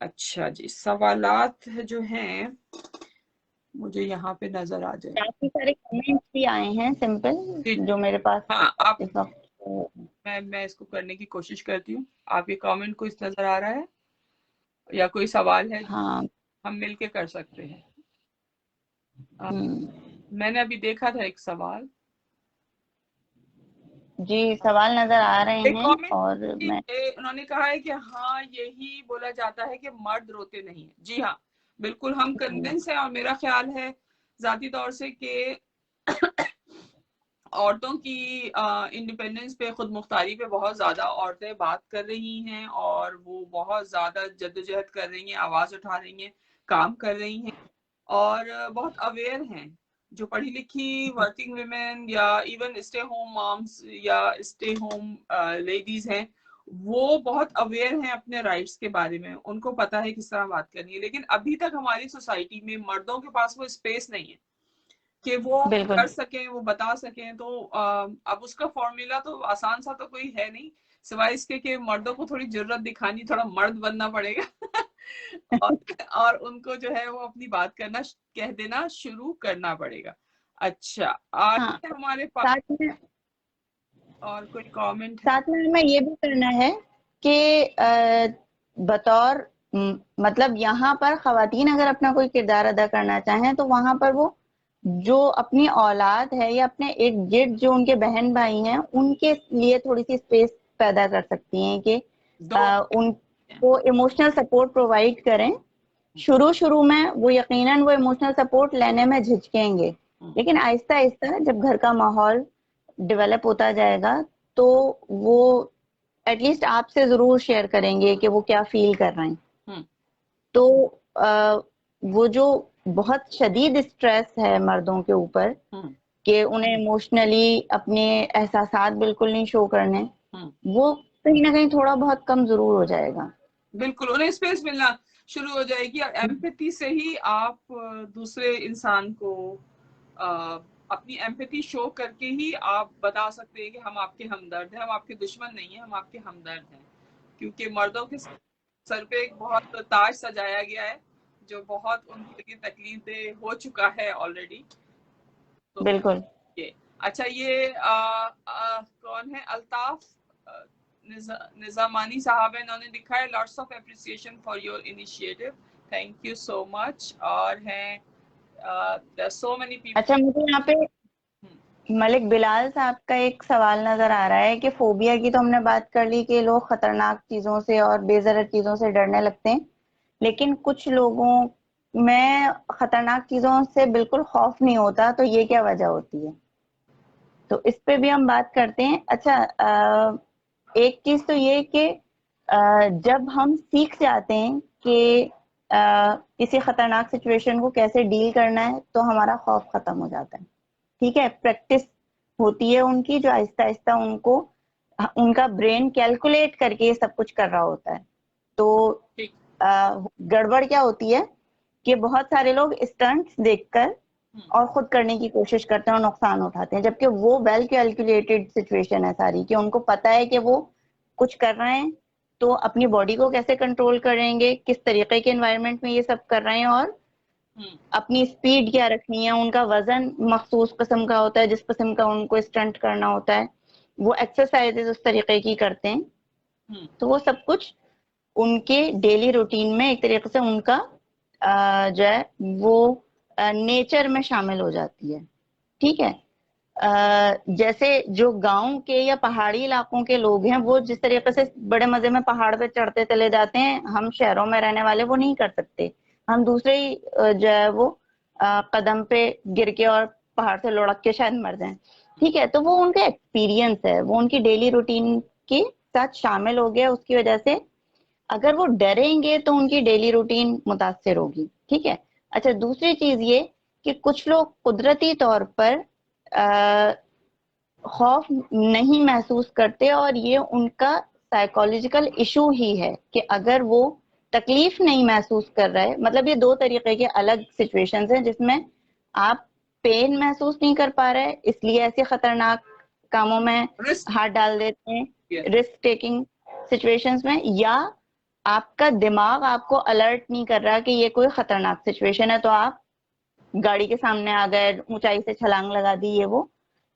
अच्छा जी सवालात जो हैं मुझे यहाँ पे नजर आ जाए। काफी सारे कमेंट्स भी आए हैं सिंपल जो मेरे पास हाँ आप इस वक्त मैं इसको करने की कोशिश करती हूँ। आप ये कमेंट कुछ नजर आ रहा है या कोई सवाल है? हाँ हम मिलके कर सकते हैं। मैंने अभी देखा था एक सवाल। जी सवाल नजर आ रहे हैं और मैं उन्होंने कहा है कि हाँ यही बोला जाता है कि मर्द रोते नहीं है। जी हाँ बिल्कुल हम कन्विंस हैं, और मेरा ख्याल है जाती तौर से कि औरतों की इंडिपेंडेंस पे, खुद मुख्तारी पे बहुत ज्यादा औरतें बात कर रही हैं और वो बहुत ज्यादा जद्दोजहद कर रही हैं, आवाज उठा रही हैं, काम कर रही हैं और बहुत अवेयर हैं। जो पढ़ी लिखी वर्किंग वुमेन या इवन स्टे होम मॉम्स या स्टे होम लेडीज हैं, वो बहुत अवेयर हैं अपने राइट्स के बारे में, उनको पता है किस तरह बात करनी है। लेकिन अभी तक हमारी सोसाइटी में मर्दों के पास वो स्पेस नहीं है कि वो कर सकें, वो बता सकें। तो अब उसका फॉर्मूला तो आसान सा तो कोई है नहीं, सिवाय इसके कि मर्दों को थोड़ी जरूरत दिखानी, थोड़ा मर्द बनना पड़ेगा और उनको जो है वो अपनी बात करना, कह देना शुरू करना पड़ेगा। अच्छा आज हाँ, हमारे पास साथ में और कोई कमेंट है? साथ में हमें ये भी करना है कि बतौर मतलब यहाँ पर खवातीन अगर अपना कोई किरदार अदा करना चाहें तो वहां पर वो जो अपनी औलाद है या अपने इर्द गिर्द जो उनके बहन भाई हैं उनके लिए थोड़ी सी स्पेस पैदा कर सकती हैं कि उनको इमोशनल सपोर्ट प्रोवाइड करें। शुरू में वो यकीनन वो इमोशनल सपोर्ट लेने में झिझकेंगे, लेकिन आहिस्ता आहिस्ता जब घर का माहौल डेवलप होता जाएगा तो वो एटलीस्ट आपसे जरूर शेयर करेंगे कि वो क्या फील कर रहे हैं। तो वो जो बहुत शदीद स्ट्रेस है मर्दों के ऊपर कि उन्हें इमोशनली अपने एहसासात बिल्कुल नहीं शो करने, वो कहीं ना कहीं थोड़ा बहुत कम जरूर हो जाएगा। बिल्कुल उन्हें स्पेस मिलना शुरू हो जाएगी। और एम्पैथी से ही आप दूसरे इंसान को अपनी एम्पैथी शो करके ही आप बता सकते हैं कि हम आपके हमदर्द हैं, हम आपके दुश्मन नहीं हैं, हम आपके हमदर्द हैं। क्योंकि मर्दों के सर पे एक बहुत ताज सजाया गया है जो बहुत उनके लिए तकलीफदेह हो चुका है ऑलरेडी। तो बिल्कुल ये अच्छा ये कौन है? अल्ताफ निजामानी साहब है, इन्होंने लिखा है lots of appreciation for your initiative, thank you so much. और हैं सो मेनी पीपल। अच्छा मुझे यहाँ पे मलिक बिलाल साहब का एक सवाल नजर आ रहा है कि फोबिया की तो हमने बात कर ली कि लोग खतरनाक चीजों से और बेजरत चीजों से डरने लगते हैं, लेकिन कुछ लोगों में खतरनाक चीजों से बिल्कुल खौफ नहीं होता, तो ये क्या वजह होती है? तो इस पे भी हम बात करते हैं। अच्छा, एक चीज तो ये कि जब हम सीख जाते हैं कि किसी खतरनाक सिचुएशन को कैसे डील करना है, तो हमारा खौफ खत्म हो जाता है। ठीक है, प्रैक्टिस होती है उनकी, जो आहिस्ता आहिस्ता उनको, उनका ब्रेन कैलकुलेट करके ये सब कुछ कर रहा होता है। तो ठीक। गड़बड़ क्या होती है कि बहुत सारे लोग स्टंट्स देखकर और खुद करने की कोशिश करते हैं और नुकसान उठाते हैं, जबकि वो वेल कैलकुलेटेड सिचुएशन है सारी, कि उनको पता है कि वो कुछ कर रहे हैं तो अपनी बॉडी को कैसे कंट्रोल करेंगे, किस तरीके के एनवायरनमेंट में ये सब कर रहे हैं, और अपनी स्पीड क्या रखनी है, उनका वजन मखसूस किस्म का होता है जिस किस्म का उनको स्टंट करना होता है, वो एक्सरसाइजेज उस तरीके की करते हैं। तो वो सब कुछ उनके डेली रूटीन में एक तरीके से उनका जो है वो नेचर में शामिल हो जाती है। ठीक है, जैसे जो गांव के या पहाड़ी इलाकों के लोग हैं, वो जिस तरीके से बड़े मजे में पहाड़ पे चढ़ते चले जाते हैं, हम शहरों में रहने वाले वो नहीं कर सकते। हम दूसरे ही जो है वो कदम पे गिर के और पहाड़ से लुढ़क के शायद मर जाएं। ठीक है, तो वो उनका एक्सपीरियंस है, वो उनकी डेली रूटीन के साथ शामिल हो गया, उसकी वजह से अगर वो डरेंगे तो उनकी डेली रूटीन मुतासिर होगी। ठीक है। अच्छा, दूसरी चीज ये कि कुछ लोग कुदरती तौर पर खौफ नहीं महसूस करते, और ये उनका साइकोलॉजिकल इशू ही है कि अगर वो तकलीफ नहीं महसूस कर रहा है, मतलब ये दो तरीके के अलग सिचुएशंस हैं जिसमें आप पेन महसूस नहीं कर पा रहे इसलिए ऐसे खतरनाक कामों में रिस्क। हाथ डाल देते हैं, रिस्क टेकिंग सिचुएशंस में, या आपका दिमाग आपको अलर्ट नहीं कर रहा कि ये कोई खतरनाक सिचुएशन है तो आप गाड़ी के सामने आ गए, ऊंचाई से छलांग लगा दी, ये वो।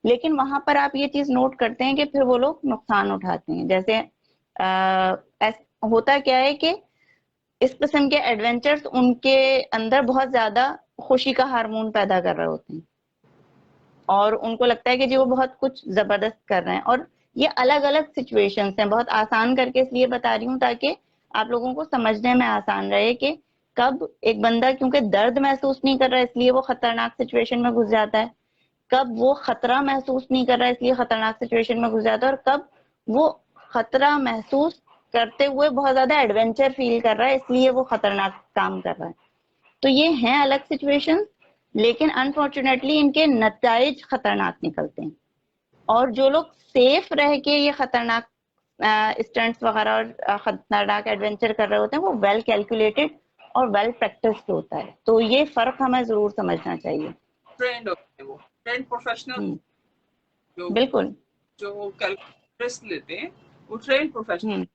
लेकिन वहां पर आप ये चीज नोट करते हैं कि फिर वो लोग नुकसान उठाते हैं। जैसे होता क्या है कि इस किस्म के एडवेंचर्स उनके अंदर बहुत ज्यादा खुशी का हार्मोन पैदा कर रहे होते हैं, और उनको लगता है कि जी वो बहुत कुछ जबरदस्त कर रहे हैं। और ये अलग अलग सिचुएशंस हैं, बहुत आसान करके इसलिए बता रही हूँ ताकि आप लोगों को समझने में आसान रहे कि कब एक बंदा क्योंकि दर्द महसूस नहीं कर रहा है इसलिए वो खतरनाक सिचुएशन में घुस जाता है, कब वो खतरा महसूस नहीं कर रहा है इसलिए खतरनाक सिचुएशन में घुस जाता है, और कब वो खतरा महसूस करते हुए बहुत ज्यादा एडवेंचर फील कर रहा है इसलिए वो खतरनाक काम कर रहा है। तो ये हैं अलग सिचुएशन, लेकिन अनफॉर्चुनेटली इनके नतीजे खतरनाक निकलते हैं। और जो लोग सेफ रह के ये खतरनाक स्टंट्स वगैरह और खतरनाक एडवेंचर कर रहे होते हैं, वो वेल कैलकुलेटेड और वेल प्रैक्टिस्ड होता है। तो ये फर्क हमें जरूर समझना चाहिए। ट्रेंड होते हैं, वो ट्रेंड प्रोफेशनल जो बिल्कुल। जो रिस्क लेते हैं वो ट्रेंड प्रोफेशनल। हम्म।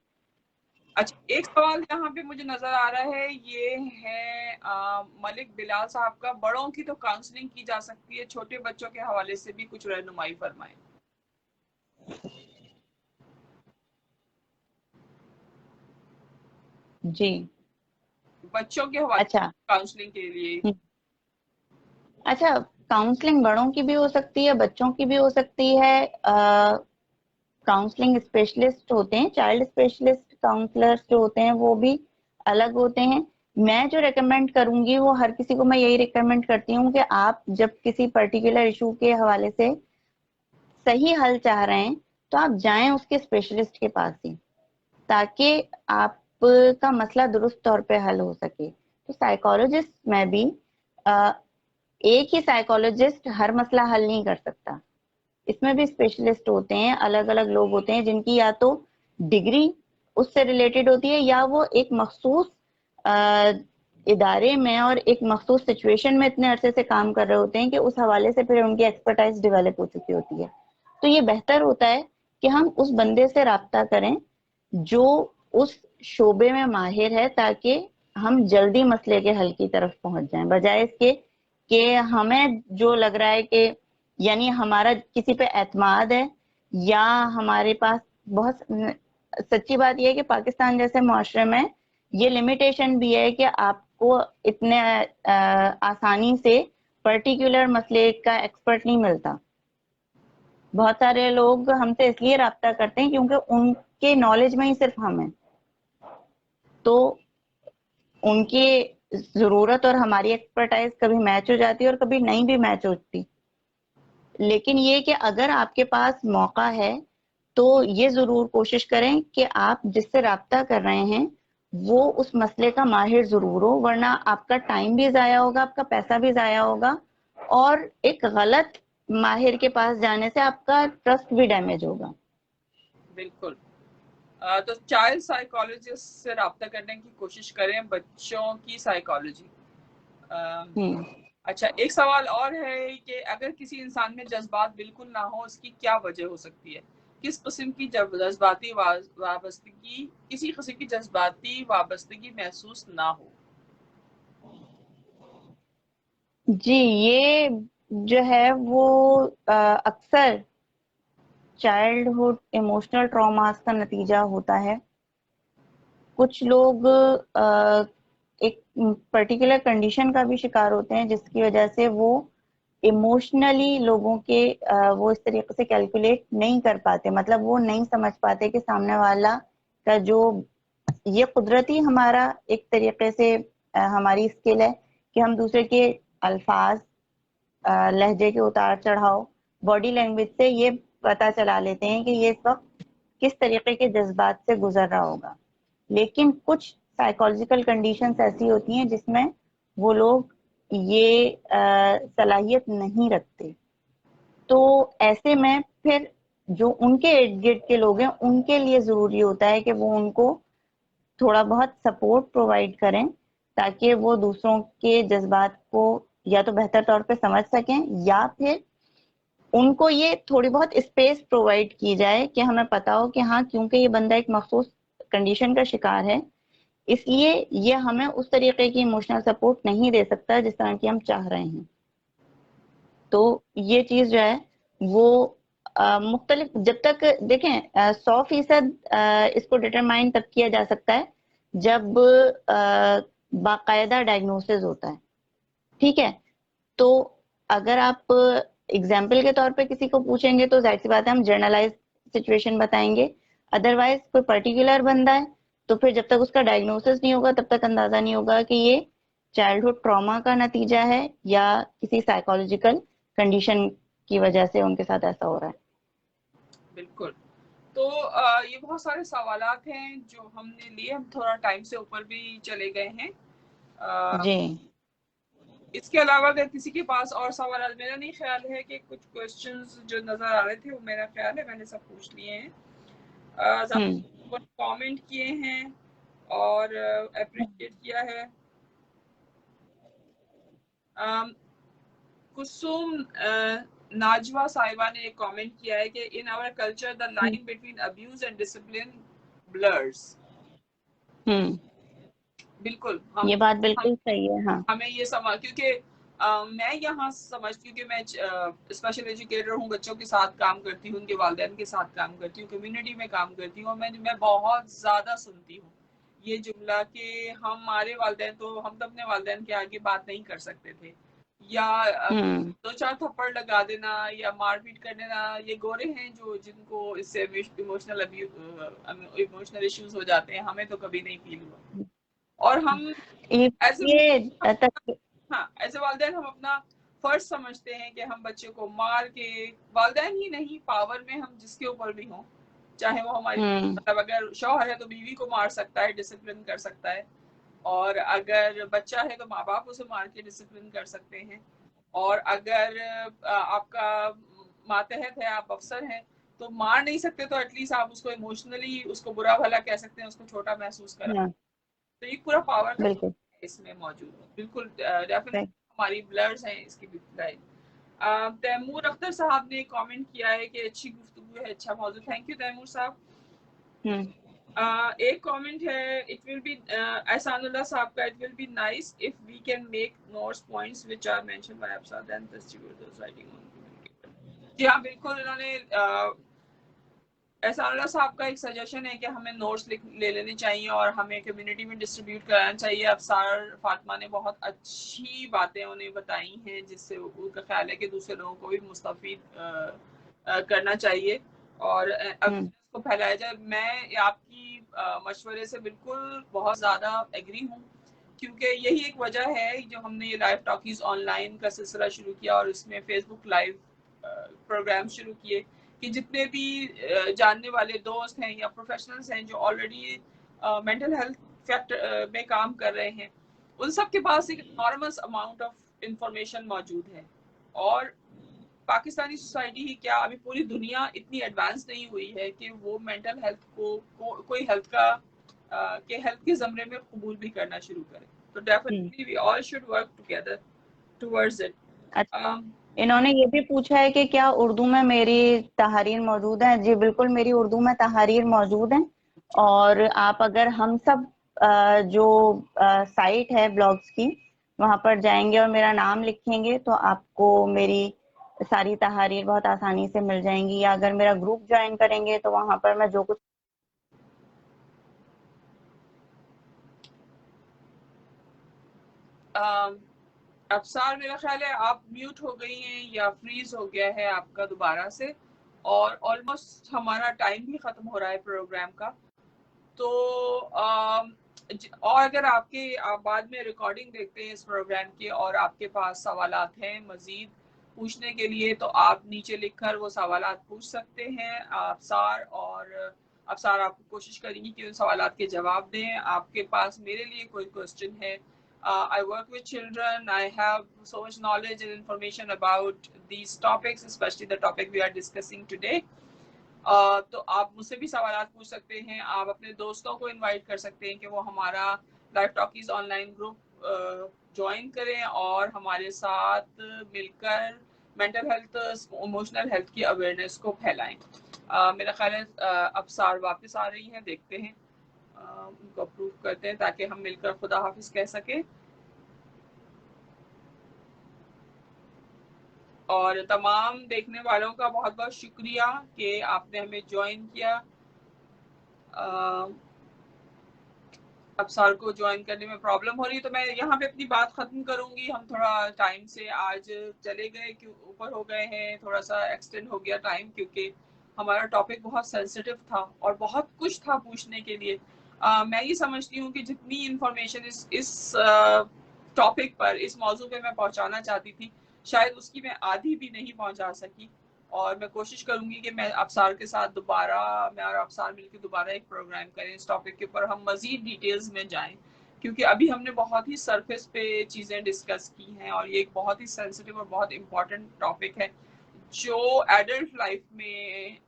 अच्छा, एक सवाल यहाँ पे मुझे नजर आ रहा है, ये है मलिक बिलाल साहब का, बड़ों की तो काउंसलिंग की जा सकती है, छोटे बच्चों के हवाले से भी कुछ रहनुमाई फरमाएं। जी। बच्चों के हवाले अच्छा। काउंसलिंग के लिए। अच्छा, काउंसलिंग बड़ों की भी हो सकती है, बच्चों की भी हो सकती है। काउंसलिंग स्पेशलिस्ट होते हैं, चाइल्ड स्पेशलिस्ट काउंसलर्स जो होते हैं वो भी अलग होते हैं। मैं जो रेकमेंड करूंगी वो हर किसी को मैं यही रिकमेंड करती हूँ कि आप जब किसी पर्टिकुलर इशू के हवाले से सही हल चाह रहे हैं तो आप जाएं उसके स्पेशलिस्ट के पास ही, ताकि आपका मसला दुरुस्त तौर पे हल हो सके। तो साइकोलॉजिस्ट में भी एक ही साइकोलॉजिस्ट हर मसला हल नहीं कर सकता, इसमें भी स्पेशलिस्ट होते हैं, अलग अलग लोग होते हैं जिनकी या तो डिग्री उससे रिलेटेड होती है या वो एक मखसूस इदारे में और एक मखसूस सिचुएशन में इतने अरसे से काम कर रहे होते हैं कि उस हवाले से फिर उनकी एक्सपर्टाइज डेवलप हो चुकी होती है। तो ये बेहतर होता है कि हम उस बंदे से राब्ता करें जो उस शोबे में माहिर है, ताकि हम जल्दी मसले के हल की तरफ पहुंच जाएं, बजाय इसके कि हमें जो लग रहा है कि यानी हमारा किसी पे एतमाद है, या हमारे पास बहुत, सच्ची बात यह है कि पाकिस्तान जैसे मुआशरे में ये लिमिटेशन भी है कि आपको इतने आसानी से पर्टिकुलर मसले का एक्सपर्ट नहीं मिलता। बहुत सारे लोग हमसे इसलिए रब्ता करते हैं क्योंकि उनके नॉलेज में ही सिर्फ हम हैं, तो उनकी जरूरत और हमारी एक्सपर्टाइज कभी मैच हो जाती है और कभी नहीं भी मैच होती। लेकिन ये कि अगर आपके पास मौका है तो ये जरूर कोशिश करें कि आप जिससे राब्ता कर रहे हैं वो उस मसले का माहिर जरूर हो, वरना आपका टाइम भी जाया होगा, आपका पैसा भी जाया होगा, और एक गलत माहिर के पास जाने से आपका ट्रस्ट भी डैमेज होगा। बिल्कुल। तो चाइल्ड साइकोलॉजिस्ट से रब्ता करने की कोशिश करें, बच्चों की साइकोलॉजी। हम्म। अच्छा, एक सवाल और है कि अगर किसी इंसान में जज्बात बिल्कुल ना हो, उसकी क्या वजह हो सकती है? किस किस्म की जज्बाती वाबस्तगी, किसी किस्म की जज्बाती वाबस्तगी महसूस ना हो? जी, ये जो है वो अक्सर चाइल्डहुड इमोशनल ट्रॉमास का नतीजा होता है। कुछ लोग एक पर्टिकुलर कंडीशन का भी शिकार होते हैं जिसकी वजह से वो इमोशनली लोगों के वो इस तरीके से कैलकुलेट नहीं कर पाते, मतलब वो नहीं समझ पाते कि सामने वाला का जो, ये कुदरती हमारा एक तरीके से हमारी स्किल है कि हम दूसरे के अल्फाज, लहजे के उतार चढ़ाव, बॉडी लैंग्वेज से ये पता चला लेते हैं कि ये इस वक्त किस तरीके के जज्बात से गुजर रहा होगा। लेकिन कुछ साइकोलॉजिकल कंडीशंस ऐसी होती हैं जिसमें वो लोग ये सलाहियत नहीं रखते। तो ऐसे में फिर जो उनके इर्द गिर्द के लोग हैं उनके लिए जरूरी होता है कि वो उनको थोड़ा बहुत सपोर्ट प्रोवाइड करें ताकि वो दूसरों के जज्बात को या तो बेहतर तौर पे समझ सकें, या फिर उनको ये थोड़ी बहुत स्पेस प्रोवाइड की जाए कि हमें पता हो कि हाँ, क्योंकि ये बंदा एक मखसूस कंडीशन का शिकार है, इसलिए ये हमें उस तरीके की इमोशनल सपोर्ट नहीं दे सकता जिस तरह की हम चाह रहे हैं। तो ये चीज जो है वो मुख्तलिफ, जब तक देखें 100% इसको डिटरमाइन तब किया जा सकता है जब बाकायदा डायग्नोसिस होता है। ठीक है, तो अगर आप एग्जाम्पल के तौर पे किसी को पूछेंगे तो जाहिर सी बात है हम जनरलाइज सिचुएशन बताएंगे। अदरवाइज कोई पर्टिकुलर बंदा है तो फिर जब तक उसका डायग्नोसिस नहीं होगा तब तक अंदाजा नहीं होगा कि ये चाइल्डहुड ट्रॉमा का नतीजा है या किसी साइकोलॉजिकल कंडीशन की वजह से उनके साथ ऐसा हो रहा है। बिल्कुल। तो ये बहुत सारे सवालात हैं जो हमने लिए, हम थोड़ा टाइम से ऊपर भी चले गए हैं। जी। इसके अलावा अगर किसी के पास और सवाल, मेरा नहीं ख्याल है कि कुछ क्वेश्चंस जो नजर आ रहे थे वो मेरा ख्याल है मैंने सब पूछ लिए हैं। कमेंट किए हैं और अप्रिशिएट किया है। कुसुम नाजवा साहिबा ने एक कमेंट किया है कि in our culture the line between abuse and discipline blurs. बिल्कुल, ये बात बिल्कुल सही है। हाँ, हमें ये समझ, क्योंकि मैं यहाँ समझती हूँ कि मैं स्पेशल एजुकेटर हूँ, बच्चों के साथ काम करती हूँ, उनके वालिदैन के साथ काम करती हूँ, कम्युनिटी में काम करती हूँ, और मैं बहुत ज्यादा सुनती हूँ ये जुमला कि हमारे वालिदैन, तो हम तो अपने वालिदैन के आगे बात नहीं कर सकते थे, या दो चार थप्पड़ लगा देना या मारपीट कर देना, ये गोरे हैं जो जिनको इससे इमोशनल इश्यूज हो जाते हैं, हमें तो कभी नहीं फील हुआ। और हम एज ये तक हाँ, एज ए वालिदैन हम अपना फर्ज समझते हैं कि हम बच्चे को मार के, वालिदैन ही नहीं, पावर में हम जिसके ऊपर भी हों, चाहे वो हमारी, मतलब अगर शौहर है तो बीवी को मार सकता है, डिसिप्लिन कर सकता है, और अगर बच्चा है तो माँ बाप उसे मार के डिसिप्लिन कर सकते हैं, और अगर आपका मातहत है, आप अफसर हैं, तो मार नहीं सकते तो एटलीस्ट आप उसको इमोशनली उसको बुरा भला कह सकते हैं, उसको छोटा महसूस करा। तो ये पूरा पावर का बिल्कुल इसमें मौजूद है। बिल्कुल, डेफिनेटली हमारी ब्लर्स हैं इसकी भी तैमूर अख्तर साहब ने कमेंट किया है कि अच्छी गुफ्तगू है, अच्छा मौजूद। थैंक यू तैमूर साहब। एक कमेंट है, इट विल बी एहसानुल्लाह साहब का, it will be nice if we can make notes points which are mentioned by Afsar then distribute those writing on communicator. जी हाँ, बिल्कुल, इन्होंने एहसानुल्लाह साहब का एक सजेशन है कि हमें नोट्स ले लेने चाहिए और हमें कम्युनिटी में डिस्ट्रीब्यूट कराना चाहिए। अफसार फातिमा ने बहुत अच्छी बातें उन्हें बताई हैं जिससे उनका ख्याल है कि दूसरे लोगों को भी मुस्तफीद करना चाहिए और अवेयरनेस को फैलाया जाए। मैं आपकी मशवरे से बिल्कुल बहुत ज़्यादा एग्री हूँ, क्योंकि यही एक वजह है जो हमने ये लाइव टॉकीज ऑनलाइन का सिलसिला शुरू किया और इसमें फेसबुक लाइव प्रोग्राम शुरू किए कि जितने भी जानने वाले दोस्त हैं या प्रोफेशनल्स हैं जो ऑलरेडी मेंटल हेल्थ फैक्टर में काम कर रहे हैं, उन सब के पास एक नॉर्मस अमाउंट ऑफ इंफॉर्मेशन मौजूद है। और पाकिस्तानी सोसाइटी ही क्या, अभी पूरी दुनिया इतनी एडवांस नहीं हुई है कि वो मेंटल हेल्थ को कोई हेल्थ का हेल्थ के ज़मरे में कबूल भी करना शुरू करे। तो definitely we all should work together towards it. अच्छा, इन्होंने ये भी पूछा है कि क्या उर्दू में मेरी तहरीर मौजूद है। जी बिल्कुल, मेरी उर्दू में तहरीर मौजूद है। और आप अगर हम सब जो साइट है ब्लॉग्स की, वहां पर जाएंगे और मेरा नाम लिखेंगे तो आपको मेरी सारी तहरीर बहुत आसानी से मिल जाएंगी। या अगर मेरा ग्रुप ज्वाइन करेंगे तो वहां पर मैं जो कुछ अफसार, मेरा ख्याल है आप म्यूट हो गई हैं या फ्रीज हो गया है आपका दोबारा से, और ऑलमोस्ट हमारा टाइम भी खत्म हो रहा है प्रोग्राम का। तो और अगर आप बाद में रिकॉर्डिंग देखते हैं इस प्रोग्राम की और आपके पास सवालात हैं मजीद पूछने के लिए, तो आप नीचे लिखकर वो सवालात पूछ सकते हैं अफसार, और अफसार आप कोशिश करेंगी कि उन सवालात के जवाब दें। आपके पास मेरे लिए कोई क्वेश्चन है, I work with children. I have so much knowledge and information about these topics, especially the topic we are discussing today. तो आप मुझसे भी सवाल पूछ सकते हैं। आप अपने दोस्तों को इनवाइट कर सकते हैं कि वो हमारा live talkies online group join करें और हमारे साथ मिलकर मेंटल हेल्थ, इमोशनल हेल्थ की अवेयरनेस को फैलाएं। मेरा ख्याल है अफसार वापस आ रही हैं, देखते हैं, उनको अप्रूव करते हैं ताकि हम मिलकर खुदा हाफिज कह सके। और तमाम देखने वालों का बहुत बहुत शुक्रिया कि आपने हमें ज्वाइन किया। अफसार को ज्वाइन करने में प्रॉब्लम हो रही है, तो मैं यहाँ पे अपनी बात खत्म करूंगी। हम थोड़ा टाइम से आज चले गए, क्यों ऊपर हो गए हैं, थोड़ा सा एक्सटेंड हो गया टाइम, क्योंकि हमारा टॉपिक बहुत सेंसिटिव था और बहुत कुछ था पूछने के लिए। मैं ये समझती हूँ कि जितनी इंफॉर्मेशन इस टॉपिक पर, इस मौजू पे मैं पहुँचाना चाहती थी, शायद उसकी मैं आधी भी नहीं पहुँचा सकी। और मैं कोशिश करूंगी कि मैं अफसार के साथ दोबारा, मैं और अफसार मिलकर दोबारा एक प्रोग्राम करें इस टॉपिक के ऊपर, हम मजीद डिटेल्स में जाएं, क्योंकि अभी हमने बहुत ही सरफेस पे चीज़ें डिस्कस की हैं और ये एक बहुत ही सेंसिटिव और बहुत इम्पोर्टेंट टॉपिक है जो एडल्ट लाइफ में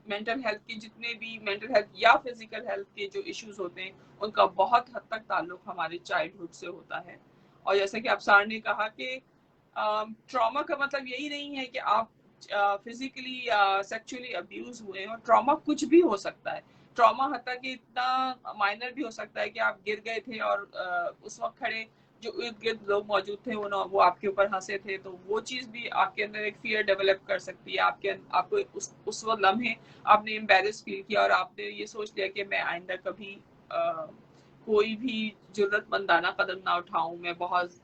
मेंटल हेल्थ के, जितने भी मेंटल हेल्थ या फिजिकल हेल्थ के जो इश्यूज होते हैं, उनका बहुत हद तक ताल्लुक हमारे चाइल्डहुड से होता है। और जैसे कि अफसार ने कहा कि ट्रॉमा का मतलब यही नहीं है कि आप फिजिकली या सेक्सुअली अब्यूज हुए हैं, और ट्रॉमा कुछ भी हो सकता है। ट्रॉमा हत्ता कि इतना माइनर भी हो सकता है कि आप गिर गए थे और उस वक्त खड़े जो इर्द गिर्द लोग मौजूद थे वो आपके ऊपर हंसे थे, तो वो चीज़ भी आपके अंदर एक फियर डेवलप कर सकती है। आपको उस वक्त लम्हे आपने एम्बेरस फील किया और आपने ये सोच लिया कि मैं आइंदा कभी कोई भी जुर्रतमंदाना कदम ना उठाऊं,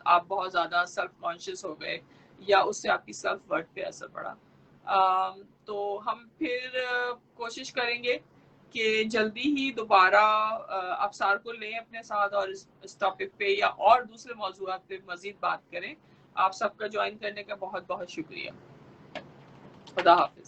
आप बहुत ज़्यादा सेल्फ कॉन्शियस हो गए या उससे आपकी सेल्फ वर्थ पे असर पड़ा। तो हम फिर कोशिश करेंगे कि जल्दी ही दोबारा अफसार को लें अपने साथ और इस टॉपिक पे या और दूसरे मौजूआत पे मजीद बात करें। आप सबका ज्वाइन करने का बहुत बहुत शुक्रिया। खुदा हाफिज।